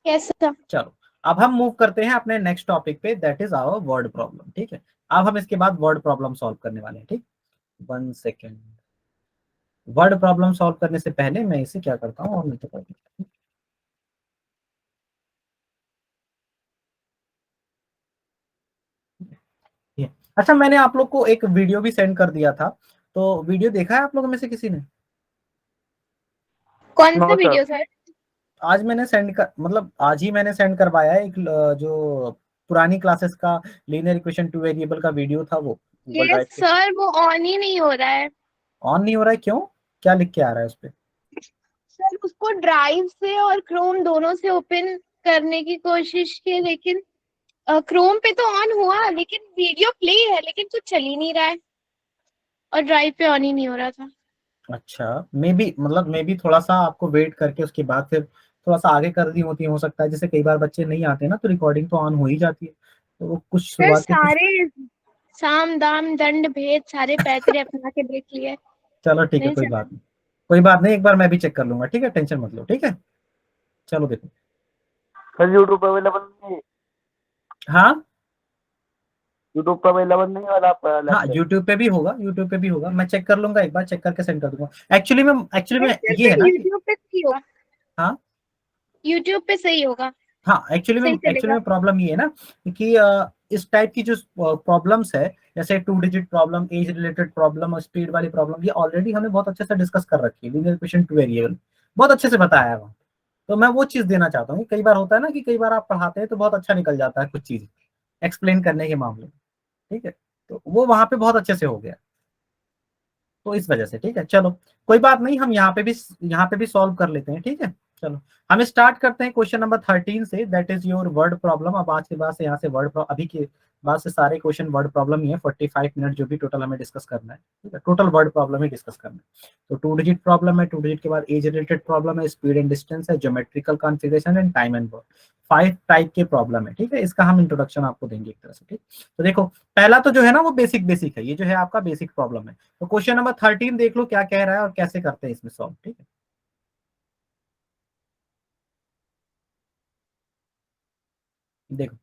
[SPEAKER 2] Yes sir.
[SPEAKER 1] चलो अब हम मूव करते हैं अपने नेक्स्ट टॉपिक पे, that is our word problem. ठीक है, अब हम इसके बाद वर्ड प्रॉब्लम सॉल्व करने वाले हैं। ठीक, 1 सेकेंड, वर्ड प्रॉब्लम सॉल्व करने से पहले मैं इसे क्या करता हूँ और नहीं तो करता हूँ। अच्छा मैंने आप लोग को एक वीडियो भी सेंड कर दिया था, तो वीडियो देखा है आप लोगों में से किसी ने?
[SPEAKER 2] कौन सा
[SPEAKER 4] नो सर।
[SPEAKER 2] Video sir?
[SPEAKER 1] आज मैंने सेंड कर, मतलब आज ही मैंने सेंड करवाया है, एक जो पुरानी क्लासेस का लीनियर इक्वेशन 2 वेरिएबल का वीडियो था, वो गूगल
[SPEAKER 2] यस
[SPEAKER 1] ड्राइव पे
[SPEAKER 2] सर, वो ऑन ही नहीं हो रहा है।
[SPEAKER 1] ऑन नहीं हो रहा है, क्यों? क्या लिख के आ रहा है उस पे?
[SPEAKER 2] सर उसको ड्राइव से और क्रोम दोनों से ओपन करने की कोशिश की, लेकिन क्रोम पे तो ऑन हुआ, लेकिन वीडियो प्ले है लेकिन कुछ चल ही नहीं रहा है और ड्राइव पे ऑन ही नहीं हो रहा था।
[SPEAKER 1] अच्छा, मे बी थोड़ा सा आपको वेट करके उसके बाद फिर थोड़ा सा आगे कर दी होती, हो सकता है। जैसे कई बार बच्चे नहीं आते ना तो रिकॉर्डिंग तो ऑन हो ही जाती है, तो वो कुछ
[SPEAKER 2] सर
[SPEAKER 1] शुरुआत के कुछ।
[SPEAKER 2] सारे साम दाम दंड भेद सारे पैतरे अपना के देख लिए,
[SPEAKER 1] चलो ठीक है,
[SPEAKER 2] नहीं
[SPEAKER 1] कोई
[SPEAKER 2] चला।
[SPEAKER 1] बात नहीं, कोई बात नहीं, एक बार मैं भी चेक कर लूंगा, ठीक है, टेंशन मत लो, ठीक है। चलो देखो,
[SPEAKER 4] सर यूट्यूब पे अवेलेबल नहीं है,
[SPEAKER 1] हाँ
[SPEAKER 4] यूट्यूब पे अवेलेबल नहीं है वाला आप
[SPEAKER 1] हाँ,
[SPEAKER 4] लेक्चर।
[SPEAKER 1] यूट्यूब पे भी होगा, यूट्यूब पे भी होगा, मैं चेक कर लूंगा, एक बार चेक करके सेंड कर दूंगा। एक्चुअली में
[SPEAKER 2] सर
[SPEAKER 1] ये है
[SPEAKER 2] फिर
[SPEAKER 1] ना कि
[SPEAKER 2] यूट्यूब पे सही होगा,
[SPEAKER 1] हाँ
[SPEAKER 2] यूट्यूब पे सही होगा,
[SPEAKER 1] हाँ, एक्चुअली
[SPEAKER 2] सही चलेगा।
[SPEAKER 1] में प्रॉब्लम ये है ना कि इस टाइप की जो प्रॉब्लम्स है, जैसे 2 digit problem, age related problem और स्पीड वाली प्रॉब्लम, ये ऑलरेडी हमने बहुत अच्छे से डिस्कस कर रखी है। लीनियर इक्वेशन टू वेरिएबल बहुत अच्छे से बताया है वहाँ। तो मैं वो चीज देना चाहता हूँ। कई बार होता है ना कि कई बार आप पढ़ाते हैं तो बहुत अच्छा निकल जाता है कुछ चीज एक्सप्लेन करने के मामले में, ठीक है, तो वो वहां पे बहुत अच्छे से हो गया, तो इस वजह से, ठीक है। चलो कोई बात नहीं, हम यहाँ पे भी सॉल्व कर लेते हैं, ठीक है। चलो हम स्टार्ट करते हैं क्वेश्चन नंबर 13 से, that is your word problem. अब आज के बाद से यहाँ से अभी के बाद से सारे क्वेश्चन वर्ड प्रॉब्लम ही है। 45 मिनट जो भी टोटल हमें डिस्कस करना है, ठीक है, टोटल वर्ड प्रॉब्लम ही डिस्कस करना है। तो 2 डिजिट प्रॉब्लम है, 2 डिजिट के बाद एज रिलेटेड प्रॉब्लम है, स्पीड एंड डिस्टेंस है, geometrical configuration and time and work, 5 type के प्रॉब्लम है, ठीक है। इसका हम इंट्रोडक्शन आपको देंगे एक तरह से, ठीक। तो देखो पहला तो जो है ना वो बेसिक है, ये जो है आपका बेसिक प्रॉब्लम है। तो क्वेश्चन नंबर 13 देख लो क्या कह रहा है और कैसे करते हैं इसमें सॉल्व, ठीक है। देखो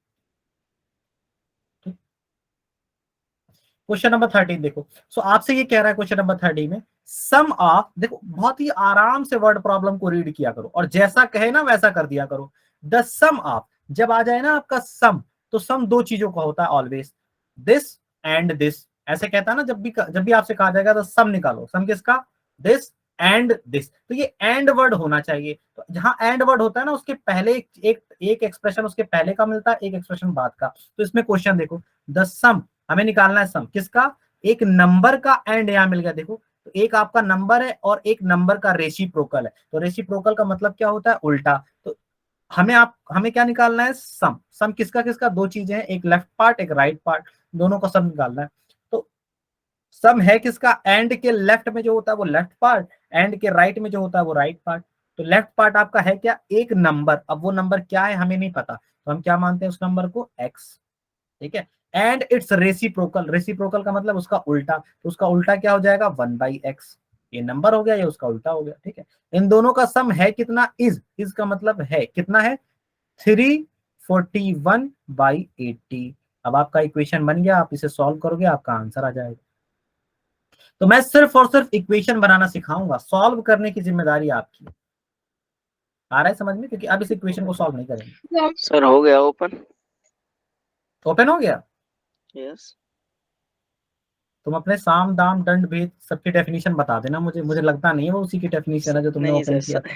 [SPEAKER 1] क्वेश्चन नंबर 13 देखो। सो आपसे ये कह रहा है क्वेश्चन नंबर 13 में सम ऑफ, देखो बहुत ही आराम से वर्ड प्रॉब्लम को रीड किया करो और जैसा कहे ना वैसा कर दिया करो। द सम ऑफ, जब आ जाए ना आपका सम, तो सम दो चीजों का होता है ऑलवेज, दिस एंड दिस। ऐसे कहता है ना, जब भी आपसे कहा जाएगा तो सम निकालो, सम किसका, दिस एंड दिस। तो ये एंड वर्ड होना चाहिए। तो जहां एंड वर्ड होता है ना उसके पहले एक एक्सप्रेशन उसके पहले का मिलता है, एक एक्सप्रेशन बाद का। तो इसमें क्वेश्चन देखो, द सम हमें निकालना है सम किसका, एक नंबर का एंड यहां मिल गया। देखो तो एक आपका नंबर है और एक नंबर का रेसिप्रोकल है। तो रेसिप्रोकल का मतलब क्या होता है, उल्टा। तो हमें क्या निकालना है, सम। सम किसका किसका, दो चीजें हैं, एक लेफ्ट पार्ट एक राइट पार्ट, दोनों का सम निकालना है। तो सम है किसका, एंड के लेफ्ट में जो होता है वो लेफ्ट पार्ट, एंड के राइट में जो होता है वो राइट पार्ट। तो लेफ्ट पार्ट आपका है क्या, एक नंबर। अब वो नंबर क्या है हमें नहीं पता, तो हम क्या मानते हैं उस नंबर को, एक्स, ठीक है। एंड इट्स रेसिप्रोकल, रेसिप्रोकल का मतलब उसका उल्टा, तो उसका उल्टा क्या हो जाएगा, 1/x। ये नंबर हो गया, ये उसका उल्टा हो गया, ठीक है। इन दोनों का सम है कितना, इज का मतलब है कितना है, 341/80। अब आपका इक्वेशन बन गया, आप इसे सॉल्व करोगे आपका आंसर आ जाएगा। तो मैं सिर्फ और सिर्फ इक्वेशन बनाना सिखाऊंगा, सॉल्व करने की जिम्मेदारी आपकी है। आ रहा है समझ में, क्योंकि अब इस इक्वेशन को सॉल्व नहीं करेंगे।
[SPEAKER 7] सर हो गया ओपन।
[SPEAKER 1] ओपन हो गया।
[SPEAKER 7] यस।
[SPEAKER 1] तुम अपने साम दाम दंड भेद सबकी डेफिनेशन बता देना मुझे लगता नहीं है वो उसी की डेफिनेशन है जो तुमने
[SPEAKER 7] नहीं
[SPEAKER 1] ओपन
[SPEAKER 7] सर,
[SPEAKER 1] किया था।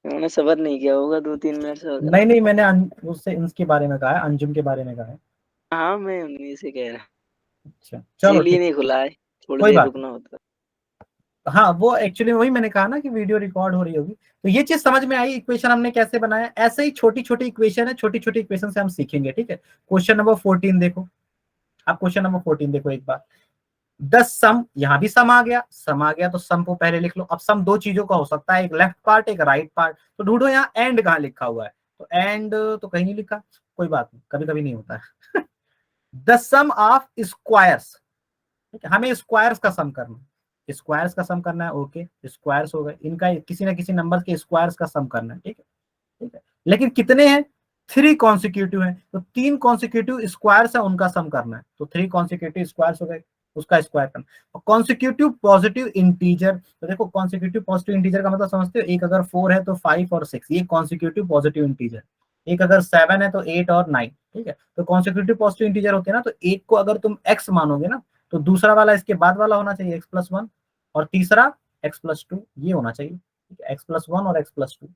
[SPEAKER 7] मैंने सबर नहीं किया होगा 2-3 मिनट से हो गया।
[SPEAKER 1] नहीं मैंने उससे उसके बारे में कहा है, अंजुम के बारे में कहा है।
[SPEAKER 7] हाँ मैं उन्हीं से कह रहा,
[SPEAKER 1] अच्छा चलो
[SPEAKER 7] इसीलिए
[SPEAKER 1] ठीक,
[SPEAKER 7] नहीं खुला है, थोड़ी
[SPEAKER 1] कोई
[SPEAKER 7] देर
[SPEAKER 1] बात
[SPEAKER 7] रुकना होता।
[SPEAKER 1] हाँ वो एक्चुअली वही मैंने कहा ना कि वीडियो रिकॉर्ड हो रही होगी। तो ये चीज समझ में आई, इक्वेशन हमने कैसे बनाया। ऐसे ही छोटी छोटी इक्वेशन है, छोटी छोटी इक्वेशन से हम सीखेंगे, ठीक है। क्वेश्चन नंबर 14 देखो। अब क्वेश्चन नंबर 14 देखो एक बार, 10 सम, यहां भी सम आ गया, सम आ गया तो सम को पहले लिख लो। अब सम दो चीजों का हो सकता है, एक लेफ्ट पार्ट एक राइट पार्ट। तो ढूंढो यहाँ एंड कहाँ लिखा हुआ है, तो एंड तो कहीं नहीं लिखा, कोई बात नहीं, कभी कभी नहीं होता है। द सम ऑफ स्क्वायर्स, ठीक है, हमें स्क्वायर्स का सम करना है, स्क्वायर्स का सम करना है, ओके। स्क्वायर्स हो गए, इनका किसी ना किसी नंबर के स्क्वायर्स का सम करना है, ठीक है, ठीक है। लेकिन कितने हैं, 3 कॉन्सिक्यूटिव हैं, तो 3 कॉन्सिक्यूटिव स्क्वायर्स है उनका सम करना है। तो 3 कॉन्सिक्यूटिव स्क्वायर्स हो गए, उसका स्क्वायर करना। और कॉन्सिक्यूटिव पॉजिटिव इंटीजर, तो देखो कॉन्सिक्यूटिव पॉजिटिव इंटीजर का मतलब समझते हो, एक अगर 4 है तो 5 और 6, ये कॉन्सिक्यूटिव पॉजिटिव इंटीजर। एक अगर 7 है तो 8 और 9, ठीक है। तो कॉन्सिक्यूटिव पॉजिटिव इंटीजर होते हैं ना, तो एक को अगर तुम x मानोगे ना, तो दूसरा वाला इसके बाद वाला होना चाहिए x+1, और तीसरा x+2, ये होना चाहिए, ठीक है, x+1 और x+2।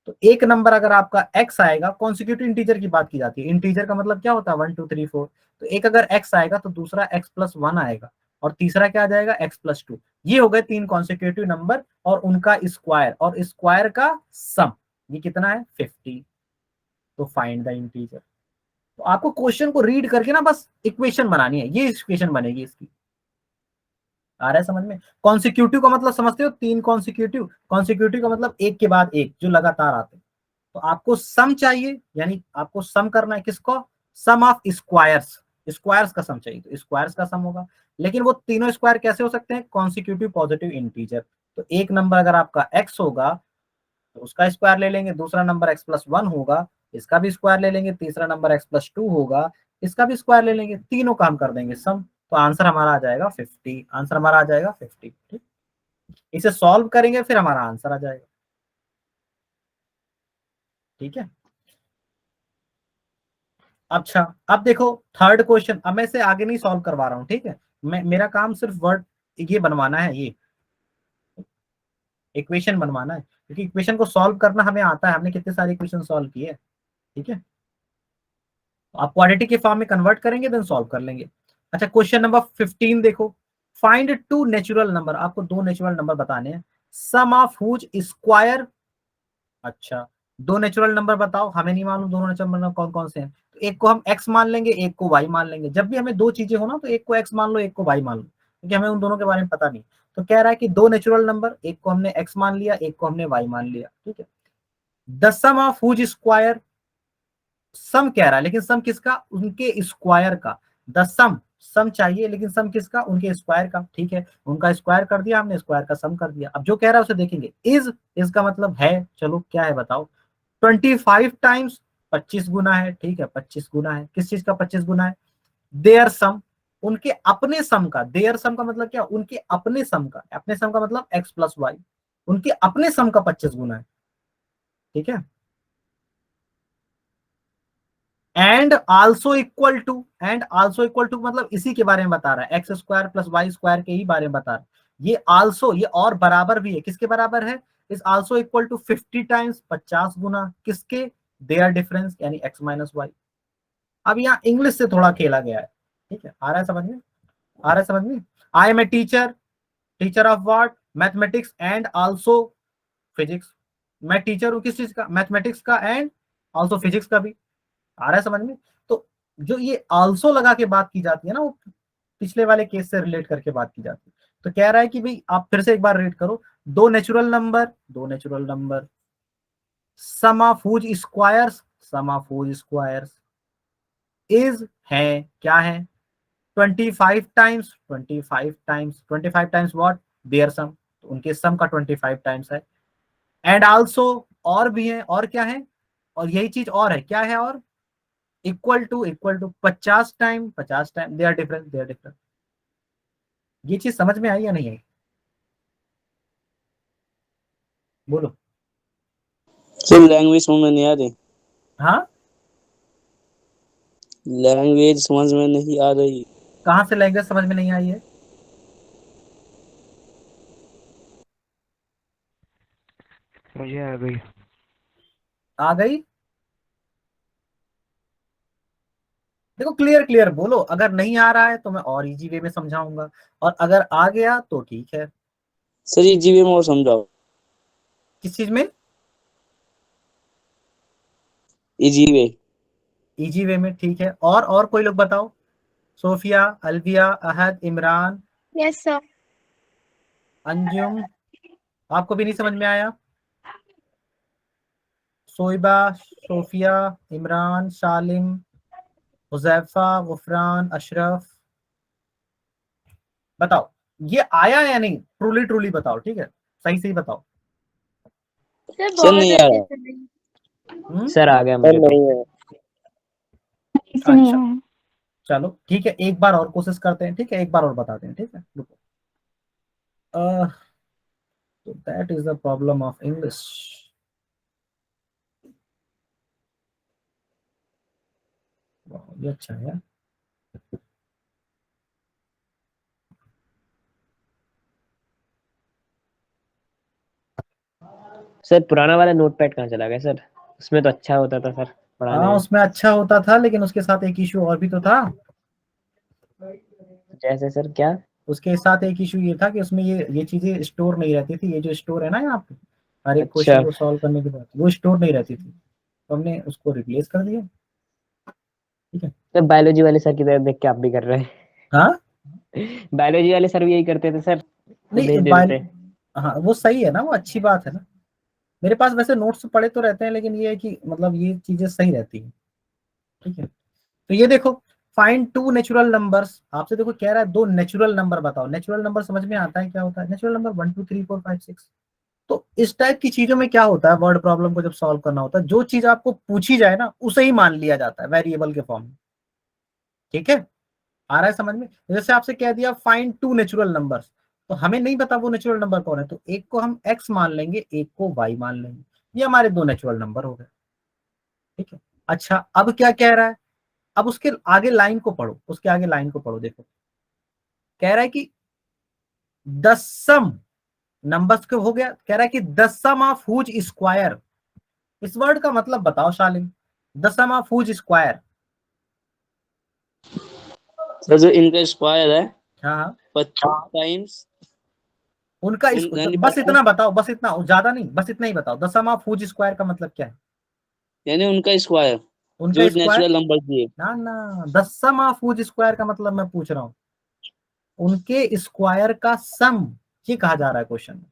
[SPEAKER 1] तो एक नंबर अगर आपका x आएगा, कॉन्सिक्यूटिव इंटीजर की बात की जाती है, इंटीजर का मतलब क्या होता है 1 2 3 4। तो एक अगर x आएगा तो दूसरा x+1 आएगा और तीसरा क्या आ जाएगा x+2। ये हो गए 3 कॉन्सिक्यूटिव नंबर और उनका स्क्वायर और स्क्वायर का सम, ये कितना है 50। तो फाइंड द इंटीजर। तो आपको क्वेश्चन को रीड करके ना बस इक्वेशन बनानी है, ये इक्वेशन बनेगी इसकी। आ रहा है समझ में? कॉन्सिक्यूटिव का मतलब समझते हो, 3 कॉन्सिक्यूटिव, कॉन्सिक्यूटिव का मतलब एक के बाद एक जो लगातार आते हैं। तो आपको सम चाहिए, यानी आपको सम करना है किसको, सम ऑफ स्क्वायर्स, स्क्वायर्स का सम चाहिए, तो स्क्वायर्स का सम होगा। लेकिन वो तीनों स्क्वायर कैसे हो सकते हैं, कॉन्सिक्यूटिव पॉजिटिव इंटीजर। तो एक नंबर अगर आपका x होगा तो उसका स्क्वायर ले लेंगे, दूसरा नंबर x+1 होगा, इसका भी स्क्वायर ले लेंगे, तीसरा नंबर x+2 होगा, इसका भी स्क्वायर ले लेंगे, तीनों का हम कर देंगे सम। तो आंसर हमारा आ जाएगा 50, आंसर हमारा आ जाएगा 50। ठीक, इसे सॉल्व करेंगे फिर हमारा आंसर आ जाएगा। ठीक है, अच्छा अब देखो थर्ड क्वेश्चन, अब मैं इसे आगे नहीं सॉल्व करवा रहा हूँ, ठीक है, मेरा काम सिर्फ वर्ड ये बनवाना है, ये इक्वेशन बनवाना है, क्योंकि इक्वेशन को सॉल्व करना हमें आता है, हमने कितने सारे इक्वेशन सॉल्व किए। ठीक है, आप क्वाड्रेटिक के फॉर्म में कन्वर्ट करेंगे देन सॉल्व कर लेंगे। अच्छा क्वेश्चन नंबर 15 देखो, फाइंड 2 नेचुरल नंबर, आपको 2 नेचुरल नंबर बताने हैं, सम ऑफ हुज स्क्वायर। अच्छा 2 नेचुरल नंबर बताओ, हमें नहीं मालूम दोनों नेचुरल नंबर कौन कौन से हैं, तो एक को हम x मान लेंगे, एक को y मान लेंगे। जब भी हमें दो चीजें हो ना तो एक को x मान लो, एक को y मान लो, क्योंकि हमें उन दोनों के बारे में पता नहीं। तो कह रहा है कि 2 नेचुरल नंबर, एक को हमने x मान लिया, एक को हमने y मान लिया। ठीक है, the sum of whose square, sum कह रहा है लेकिन सम किसका, उनके स्क्वायर का। द सम, सम चाहिए लेकिन सम किसका, उनके स्क्वायर का। ठीक है, उनका स्क्वायर कर दिया हमने, स्क्वायर का सम कर दिया। अब जो कह रहा है उसे देखेंगे, इज का मतलब है, चलो क्या है बताओ, 25 टाइम्स 25 गुना है। ठीक है, 25 गुना है, किस चीज का 25 गुना है, देयर सम, उनके अपने सम का। देयर सम का मतलब क्या, उनके अपने सम का, अपने सम का मतलब x+y, उनके अपने सम का 25 गुना है। ठीक है, and also equal to, and also equal to मतलब इसी के बारे में बता रहा है, x² + y² के ही बारे में बता रहा है। ये आल्सो, ये और बराबर भी है, किसके बराबर है, इस आल्सो इक्वल टू 50 टाइम्स 50 गुना किसके, देयर डिफरेंस यानी x-y। अब यहाँ इंग्लिश से थोड़ा खेला गया है। ठीक है, आ रहा है समझ में, आ रहा है समझ में। I am a teacher, teacher of what, mathematics and also physics. मैं टीचर हूँ किस चीज का, मैथमेटिक्स का एंड आल्सो फिजिक्स का भी। आ रहा है समझ में। तो जो ये आल्सो लगा के बात की जाती है ना, वो पिछले वाले केस से रिलेट करके बात की जाती है। तो कह रहा है कि भाई आप फिर से एक बार रीड करो, 2 natural number, 2 natural number, sum of whose squares, sum of whose squares is है, क्या है, 25 times 25 times 25 times what, their sum, तो उनके सम का 25 टाइम्स है। एंड आल्सो, और भी है, और क्या है, और यही चीज और है, क्या है, और equal to 50 time 50 time their difference, their difference. ये चीज समझ में आई या नहीं आई, बोलो।
[SPEAKER 8] सर लैंग्वेज समझ में नहीं आ रही,
[SPEAKER 1] हाँ,
[SPEAKER 8] लैंग्वेज समझ में नहीं आ रही।
[SPEAKER 1] कहाँ से लैंग्वेज समझ में नहीं आई है,
[SPEAKER 6] मुझे आ गई।
[SPEAKER 1] आ गई। देखो क्लियर क्लियर बोलो, अगर नहीं आ रहा है तो मैं और इजी वे में समझाऊंगा, और अगर आ गया तो ठीक है।
[SPEAKER 8] सर ये जीवे में और समझाओ,
[SPEAKER 1] किस चीज में,
[SPEAKER 8] ये जीवे।
[SPEAKER 1] इजी वे में, ठीक है। और कोई लोग बताओ, सोफिया, अलविया, अहद, इमरान,
[SPEAKER 2] यस सर।
[SPEAKER 1] अंजुम, आपको भी नहीं समझ में आया, सोइबा, सोफिया, इमरान, सालिम, हुजैफा, गुफरान, अशरफ, बताओ ये आया या नहीं, ट्रूली ट्रूली बताओ, ठीक है, सही सही बताओ।
[SPEAKER 2] सर
[SPEAKER 8] सर
[SPEAKER 2] बहुत
[SPEAKER 8] नहीं आ
[SPEAKER 2] अच्छे
[SPEAKER 8] रहा,
[SPEAKER 2] से नहीं।
[SPEAKER 9] सर आ गया
[SPEAKER 8] सर
[SPEAKER 9] मुझे तो।
[SPEAKER 8] नहीं है।
[SPEAKER 3] इसे नहीं
[SPEAKER 1] अच्छा
[SPEAKER 3] आया।
[SPEAKER 1] चलो ठीक है, एक बार और कोशिश करते हैं, ठीक है, एक बार और बताते हैं, ठीक है, रुको। तो that is the problem of English. ये अच्छा है यार।
[SPEAKER 9] सर पुराना वाला नोटपैड कहाँ चला गया सर, उसमें तो अच्छा होता था सर पढ़ाने
[SPEAKER 1] हाँ
[SPEAKER 9] में।
[SPEAKER 1] उसमें अच्छा होता था, लेकिन उसके साथ एक इश्यू और भी तो था।
[SPEAKER 9] जैसे सर क्या।
[SPEAKER 1] उसके साथ एक इशू ये था कि उसमें ये चीजें स्टोर नहीं रहती थी, ये जो स्टोर है ना यहाँ पे हर एक
[SPEAKER 9] अच्छा।
[SPEAKER 1] क्वेश्चन को सॉल्व करने के बाद वो स्टोर नहीं रहती थी, तो हमने उसको रिप्लेस कर दिया। ठीक है,
[SPEAKER 9] तो बायोलॉजी वाले सर की तरह देख के आप भी कर रहे हैं।
[SPEAKER 1] हाँ
[SPEAKER 9] बायोलॉजी वाले सर भी यही करते थे सर, तो
[SPEAKER 1] नहीं
[SPEAKER 9] भेज देते थे।
[SPEAKER 1] हाँ वो सही है ना, वो अच्छी बात है ना। मेरे पास वैसे नोट्स पड़े तो रहते हैं, लेकिन ये है कि मतलब ये चीजें सही रहती हैं। ठीक है, तो ये देखो फाइंड टू नेचुरल नंबर्स, आपसे देखो कह रहा है दो नेचुरल नंबर बताओ। नेचुरल नंबर समझ में आता है क्या होता है? Natural number 1 2 3 4 5 6। तो इस टाइप की चीजों में क्या होता है, वर्ड प्रॉब्लम को जब सॉल्व करना होता है, जो चीज आपको पूछी जाए ना उसे ही मान लिया जाता है वेरिएबल के फॉर्म में। ठीक है, आ रहा है समझ में? जैसे आपसे कह दिया फाइंड टू नेचुरल नंबर्स, तो हमें नहीं पता वो नेचुरल नंबर कौन है, तो एक को हम x मान लेंगे, एक को y मान लेंगे, ये हमारे दो नेचुरल नंबर हो गए। ठीक है, अच्छा अब क्या कह रहा है, अब उसके आगे लाइन को पढ़ो, उसके आगे लाइन को पढ़ो। देखो कह रहा है कि द सम नंबर्स को हो गया, कह रहा है कि the sum of whose square. इस वर्ड का मतलब बताओ Shalin, the sum of whose square.
[SPEAKER 8] Sir जो इनका स्क्वायर है
[SPEAKER 1] हाँ
[SPEAKER 8] 50 टाइम्स
[SPEAKER 1] उनका
[SPEAKER 8] यानी
[SPEAKER 1] बस इतना बताओ, बस इतना, ज्यादा नहीं, बस इतना ही बताओ। The sum of whose square का मतलब क्या है?
[SPEAKER 8] यानी उनका स्क्वायर
[SPEAKER 1] उनका
[SPEAKER 8] जो
[SPEAKER 1] स्क्वायर
[SPEAKER 8] नेचुरल नंबर दिए।
[SPEAKER 1] ना ना, the sum of whose square का मतलब मैं पूछ रहा हूँ उनके स्क्वायर का सम, ये कहा जा रहा है क्वेश्चन में।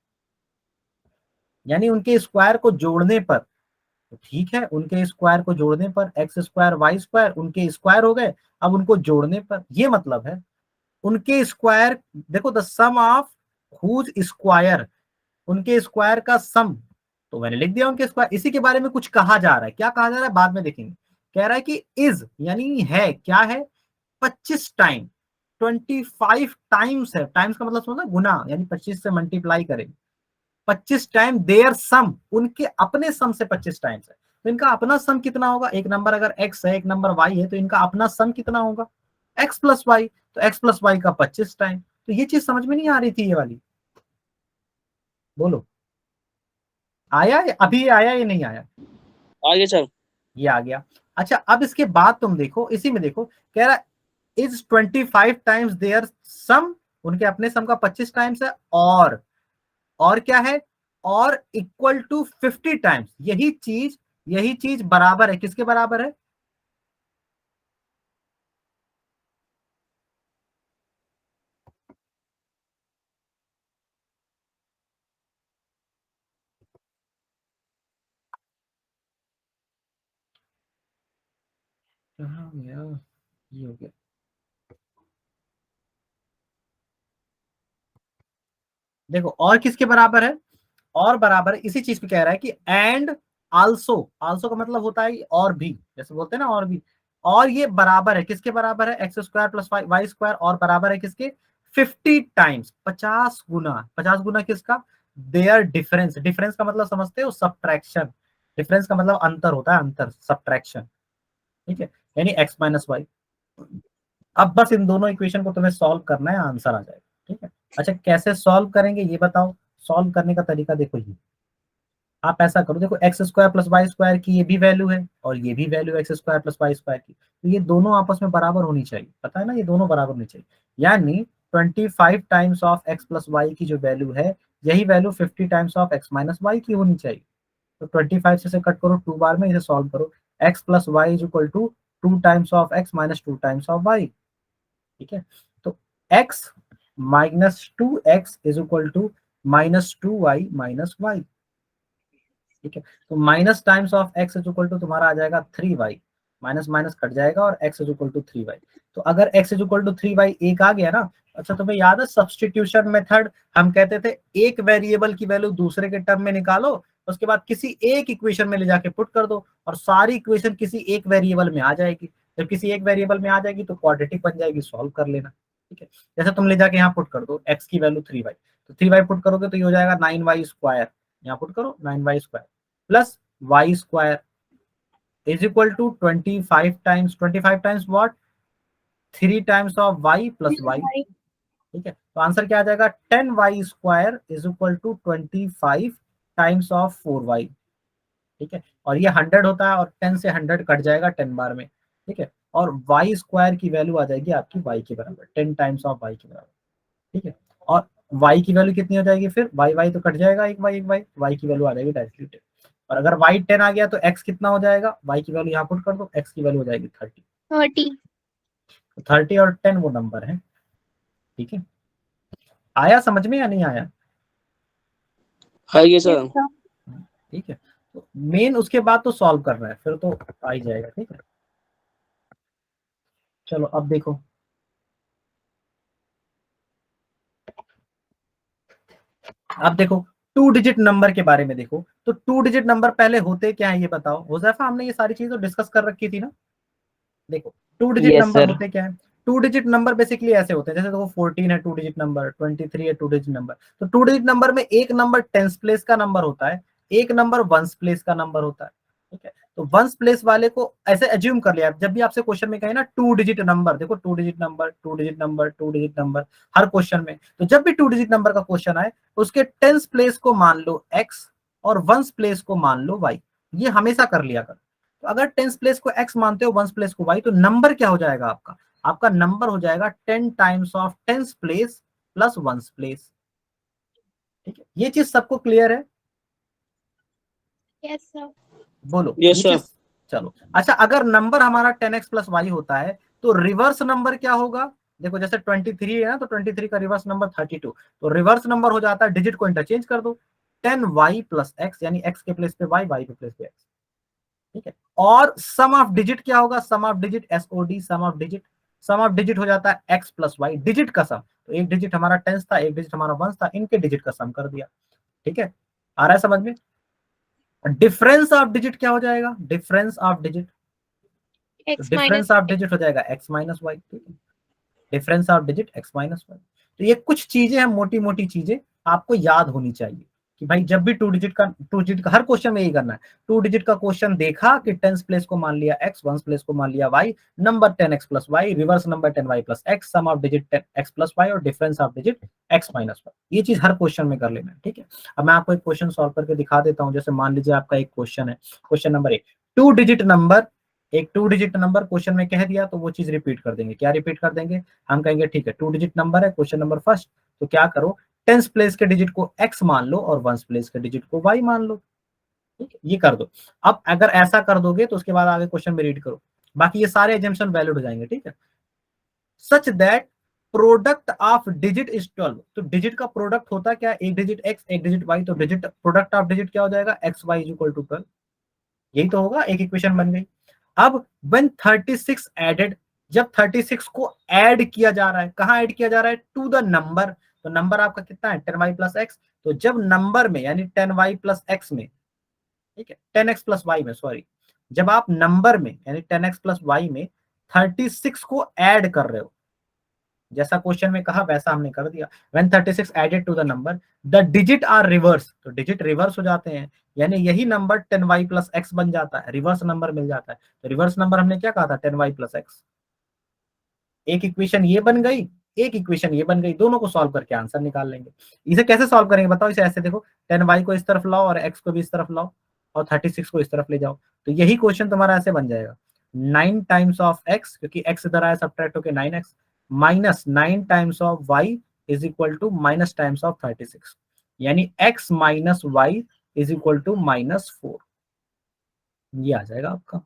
[SPEAKER 1] यानी उनके स्क्वायर को जोड़ने पर, तो ठीक है उनके स्क्वायर को जोड़ने पर एक्स स्क्वायर वाई स्क्वायर उनके स्क्वायर हो गए, अब उनको जोड़ने पर ये मतलब है उनके स्क्वायर। देखो the sum of whose square, उनके स्क्वायर का सम, तो मैंने लिख दिया उनके स्क्वायर। इसी के बारे में कुछ कहा जा रहा है, क्या कहा जा रहा है बाद में देखेंगे। कह रहा है कि इज यानी है, क्या है? 25 टाइम, 25 टाइम्स है, टाइम्स का मतलब समझना गुना, यानी 25 से मल्टीप्लाई करें 25 टाइम देयर सम, उनके अपने सम से 25 टाइम्स है। तो इनका अपना सम कितना होगा? एक नंबर अगर x है, एक नंबर y है, तो इनका अपना सम कितना होगा? x प्लस वाई, तो x प्लस वाई का 25 टाइम। तो ये चीज समझ में नहीं आ रही थी ये वाली, बोलो आया अभी आया या नहीं आया?
[SPEAKER 8] आगे सर।
[SPEAKER 1] ये आ गया। अच्छा अब इसके बाद तुम देखो, इसी में देखो कह रहा इज 25 टाइम्स देयर सम, उनके अपने सम का 25 टाइम्स है, और क्या है? और इक्वल टू 50 टाइम्स, यही चीज बराबर है, किसके बराबर है? कहाँ गया? ये हो गया। देखो और किसके बराबर है? और बराबर है, इसी चीज पे कह रहा है कि एंड आल्सो, आल्सो का मतलब होता है और भी, जैसे बोलते हैं ना और भी, और ये बराबर है, किसके बराबर है? X square plus y square, और बराबर है किसके? 50 टाइम्स, 50 गुना। 50 गुना किसका? देयर डिफरेंस, डिफरेंस का मतलब समझते हो? सब्ट्रैक्शन। डिफरेंस का मतलब अंतर होता है, अंतर, सब्ट्रैक्शन। ठीक है, यानी एक्स माइनस वाई। अब बस इन दोनों इक्वेशन को तुम्हें सॉल्व करना है, आंसर आ जाएगा। ठीक है, अच्छा कैसे सॉल्व करेंगे ये बताओ। सॉल्व करने का तरीका देखो, ये आप ऐसा करो, देखो x square plus y square की ये भी वैल्यू है और ये भी value x square plus y square की, तो ये दोनों आपस में बराबर होनी चाहिए, पता है ना, ये दोनों बराबर होनी चाहिए। यानी 25 times of x plus y की जो वैल्यू है, यही value 50 times of x minus y की होनी चाहिए। तो 25 से कट करो 2 बार में, इसे सॉल्व करो। X plus y is equal to 2 times of x minus 2 times of y. ठीक है, तो x minus 2x is equal to minus 2y minus y. ठीक है, तो minus times of x is equal to तुम्हारा आ जाएगा 3y, माइनस माइनस कट जाएगा और x is equal to 3y। तो अगर x is equal to 3y एक आ गया ना, अच्छा तुम्हें याद है सब्स्टिट्यूशन मेथड, हम कहते थे एक वेरिएबल की वैल्यू दूसरे के टर्म में निकालो, उसके बाद किसी एक इक्वेशन में ले जाके पुट कर दो और सारी इक्वेशन किसी एक वेरिएबल में आ जाएगी। जब किसी एक वेरिएबल में आ जाएगी तो क्वाड्रेटिक बन जाएगी, सॉल्व कर लेना। ठीक है, जैसे तुम ले जाके यहाँ पुट कर दो x की वैल्यू 3y, तो 3y पुट करोगे तो ये हो जाएगा 9y स्क्वायर, यहाँ पुट करो 9y square plus y square is equal to 25 times, 25 times what? 3 times of y plus y. ठीक है, तो आंसर क्या आ जाएगा? 10y square is equal to 25 times of 4y। ठीक है, और ये 100 होता है और 10 से 100 कट जाएगा 10 बार में। ठीक है, और y स्क्वायर की वैल्यू आ जाएगी आपकी y के बराबर, 10 टाइम्स ऑफ y के बराबर। ठीक है। और y की वैल्यू कितनी हो जाएगी फिर, y तो कट जाएगा, एक y की वैल्यू आ जाएगी डायरेक्टली 10। और अगर y 10 आ गया तो x कितना हो जाएगा, y की वैल्यू यहाँ पुट कर दो, x की वैल्यू हो जाएगी 30।
[SPEAKER 2] 30।
[SPEAKER 1] 30 और 10 वो नंबर है। ठीक है, आया समझ में या नहीं आया?
[SPEAKER 8] आगे सर।
[SPEAKER 1] ठीक है, तो मेन उसके बाद तो सॉल्व करना है, फिर तो आ ही जाएगा। ठीक है, चलो अब देखो, अब देखो 2 डिजिट नंबर के बारे में देखो। तो 2 डिजिट नंबर पहले होते क्या है ये बताओ। हुज़ैफा हमने ये सारी चीजें तो डिस्कस कर रखी थी ना। देखो 2 डिजिट
[SPEAKER 9] यस
[SPEAKER 1] नंबर
[SPEAKER 9] सर।
[SPEAKER 1] होते क्या है। 2 डिजिट नंबर बेसिकली ऐसे होते हैं, जैसे देखो 14 है 2 डिजिट नंबर, 23 है 2 डिजिट नंबर। तो 2 डिजिट नंबर में एक नंबर टेंस प्लेस का नंबर होता है, एक नंबर वंस प्लेस का नंबर होता है। ठीक है, तो वंस प्लेस वाले को ऐसे एज्यूम कर लिया, जब भी आपसे क्वेश्चन में कहे ना 2 डिजिट नंबर, देखो 2 digit number 2 digit number 2 digit number हर क्वेश्चन में, तो जब भी 2 डिजिट नंबर का क्वेश्चन आए उसके टेंस प्लेस को मान लो x और वंस प्लेस को मान लो y। ये हमेशा कर लिया कर। तो अगर टेंस प्लेस को x मानते हो, वंस प्लेस को y, तो नंबर क्या हो जाएगा आपका, आपका नंबर हो जाएगा 10 times of tens place plus ones place. ठीक है, ये चीज सबको क्लियर है?
[SPEAKER 2] Yes sir.
[SPEAKER 1] बोलो
[SPEAKER 8] Yes,
[SPEAKER 1] ये
[SPEAKER 8] sir.
[SPEAKER 1] चीज। चलो अच्छा, अगर नंबर हमारा 10x प्लस वाई होता है तो रिवर्स नंबर क्या होगा। देखो जैसे 23 है ना, तो 23 का रिवर्स नंबर 32, तो रिवर्स नंबर हो जाता है, डिजिट को इंटरचेंज कर दो, 10y प्लस x, यानी x के प्लेस पे y, y के प्लेस पे x। ठीक है, और सम ऑफ डिजिट क्या होगा, sum of digit SOD, sum of digit, sum of digit हो जाता है x प्लस वाई, डिजिट का सम। तो एक डिजिट हमारा टेंस था, एक डिजिट हमारा वंस था, इनके डिजिट का सम कर दिया। ठीक है, आ रहा है समझ में? डिफरेंस ऑफ डिजिट क्या हो जाएगा, difference of digit,
[SPEAKER 2] x
[SPEAKER 1] difference
[SPEAKER 2] minus
[SPEAKER 1] of digit हो जाएगा x माइनस वाई। ठीक है, difference of digit x minus y. तो ये कुछ चीजें हैं, मोटी मोटी चीजें आपको याद होनी चाहिए कि भाई जब भी 2 डिजिट का हर क्वेश्चन में यही करना है। 2 डिजिट का क्वेश्चन देखा कि टेंस प्लेस को मान लिया x, वंस प्लेस को मान लिया y, number 10x plus Y, reverse number 10y plus x, sum of digit 10x plus Y और difference of digit x minus Y. ये चीज हर क्वेश्चन में कर लेना है। ठीक है, अब मैं आपको एक क्वेश्चन सॉल्व करके दिखा देता हूँ। जैसे मान लीजिए आपका एक क्वेश्चन है, क्वेश्चन नंबर 1, 2 डिजिट नंबर, एक 2 डिजिट नंबर क्वेश्चन में कह दिया तो वो चीज रिपीट कर देंगे। क्या रिपीट कर देंगे, हम कहेंगे ठीक है 2 डिजिट नंबर है, क्वेश्चन नंबर फर्स्ट, तो क्या करो, टेंस प्लेस के डिजिट को x मान लो और वंस प्लेस के डिजिट को y मान लो। ठीक है, ये कर दो। अब अगर ऐसा कर दोगे तो उसके बाद आगे क्वेश्चन में रीड करो, बाकी ये सारे एजम्पशन वैलिड हो जाएंगे। ठीक है, such that product of digit is 12। तो डिजिट का प्रोडक्ट होता क्या, एक डिजिट x एक डिजिट y, तो डिजिट प्रोडक्ट ऑफ डिजिट क्या हो जाएगा, xy इज इक्वल टू 12। यही तो होगा, एक इक्वेशन बन गई। अब when 36 एडेड, जब 36 को ऐड किया जा रहा है, कहां ऐड किया जा रहा है, टू द नंबर, तो नंबर आपका कितना है 10y प्लस एक्स। तो जब नंबर में यानी 10y प्लस एक्स में, ठीक है 10x प्लस वाई में, सॉरी, जब आप नंबर में यानी 10x प्लस वाई में 36 को ऐड कर रहे हो, जैसा क्वेश्चन में कहा वैसा हमने कर दिया। when 36 added to the number the digit are reverse, तो डिजिट रिवर्स हो जाते हैं, यानी यही नंबर 10y प्लस एक्स बन जाता है, रिवर्स नंबर मिल जाता है। तो रिवर्स नंबर हमने क्या कहा था, 10y प्लस एक्स। एक इक्वेशन ये बन गई, एक इक्वेशन ये बन गई, दोनों को सॉल्व करके आंसर निकाल लेंगे। इसे कैसे सॉल्व करेंगे बताओ, इसे ऐसे देखो, 10y को इस तरफ लाओ और x को भी इस तरफ लाओ और 36 को इस तरफ ले जाओ, तो यही क्वेश्चन तुम्हारा ऐसे बन जाएगा, 9 टाइम्स ऑफ x, क्योंकि x इधर आया सब्ट्रैक्ट होके 9x, minus 9 times of y is equal to minus times of 36, यानी x minus y is equal to -4। ये आ जाएगा आपका।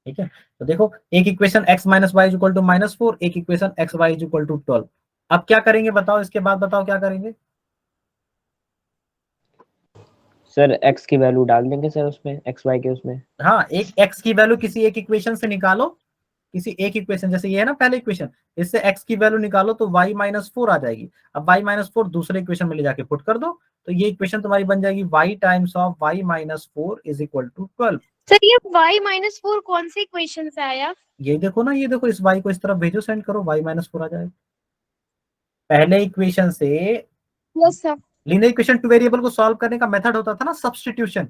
[SPEAKER 1] ठीक है, तो देखो एक equation x minus y is equal to -4, एक equation x y is equal to 12। अब क्या करेंगे बताओ, इसके बाद बताओ क्या करेंगे।
[SPEAKER 9] सर x की वैल्यू डाल देंगे सर उसमें, x y के उसमें।
[SPEAKER 1] हाँ, एक x की वैल्यू किसी एक इक्वेशन से निकालो, किसी एक इक्वेशन, जैसे ये है ना पहले इक्वेशन, इससे x की वैल्यू निकालो तो y माइनस 4 आ जाएगी। अब y माइनस 4 दूसरे इक्वेशन में ले जाके पुट कर दो, तो ये इक्वेशन तुम्हारी बन जाएगी y times of y minus 4 is equal to 12।
[SPEAKER 2] Sir ये y माइनस 4 कौन से इक्वेशन से आया?
[SPEAKER 1] ये देखो ना, ये देखो, इस y को इस तरफ भेजो, सेंड करो, y माइनस 4 आ जाएगा पहले इक्वेशन से।
[SPEAKER 2] Yes sir.
[SPEAKER 1] Linear equation two variable को सॉल्व करने का मेथड होता था ना सब्स्टिट्यूशन,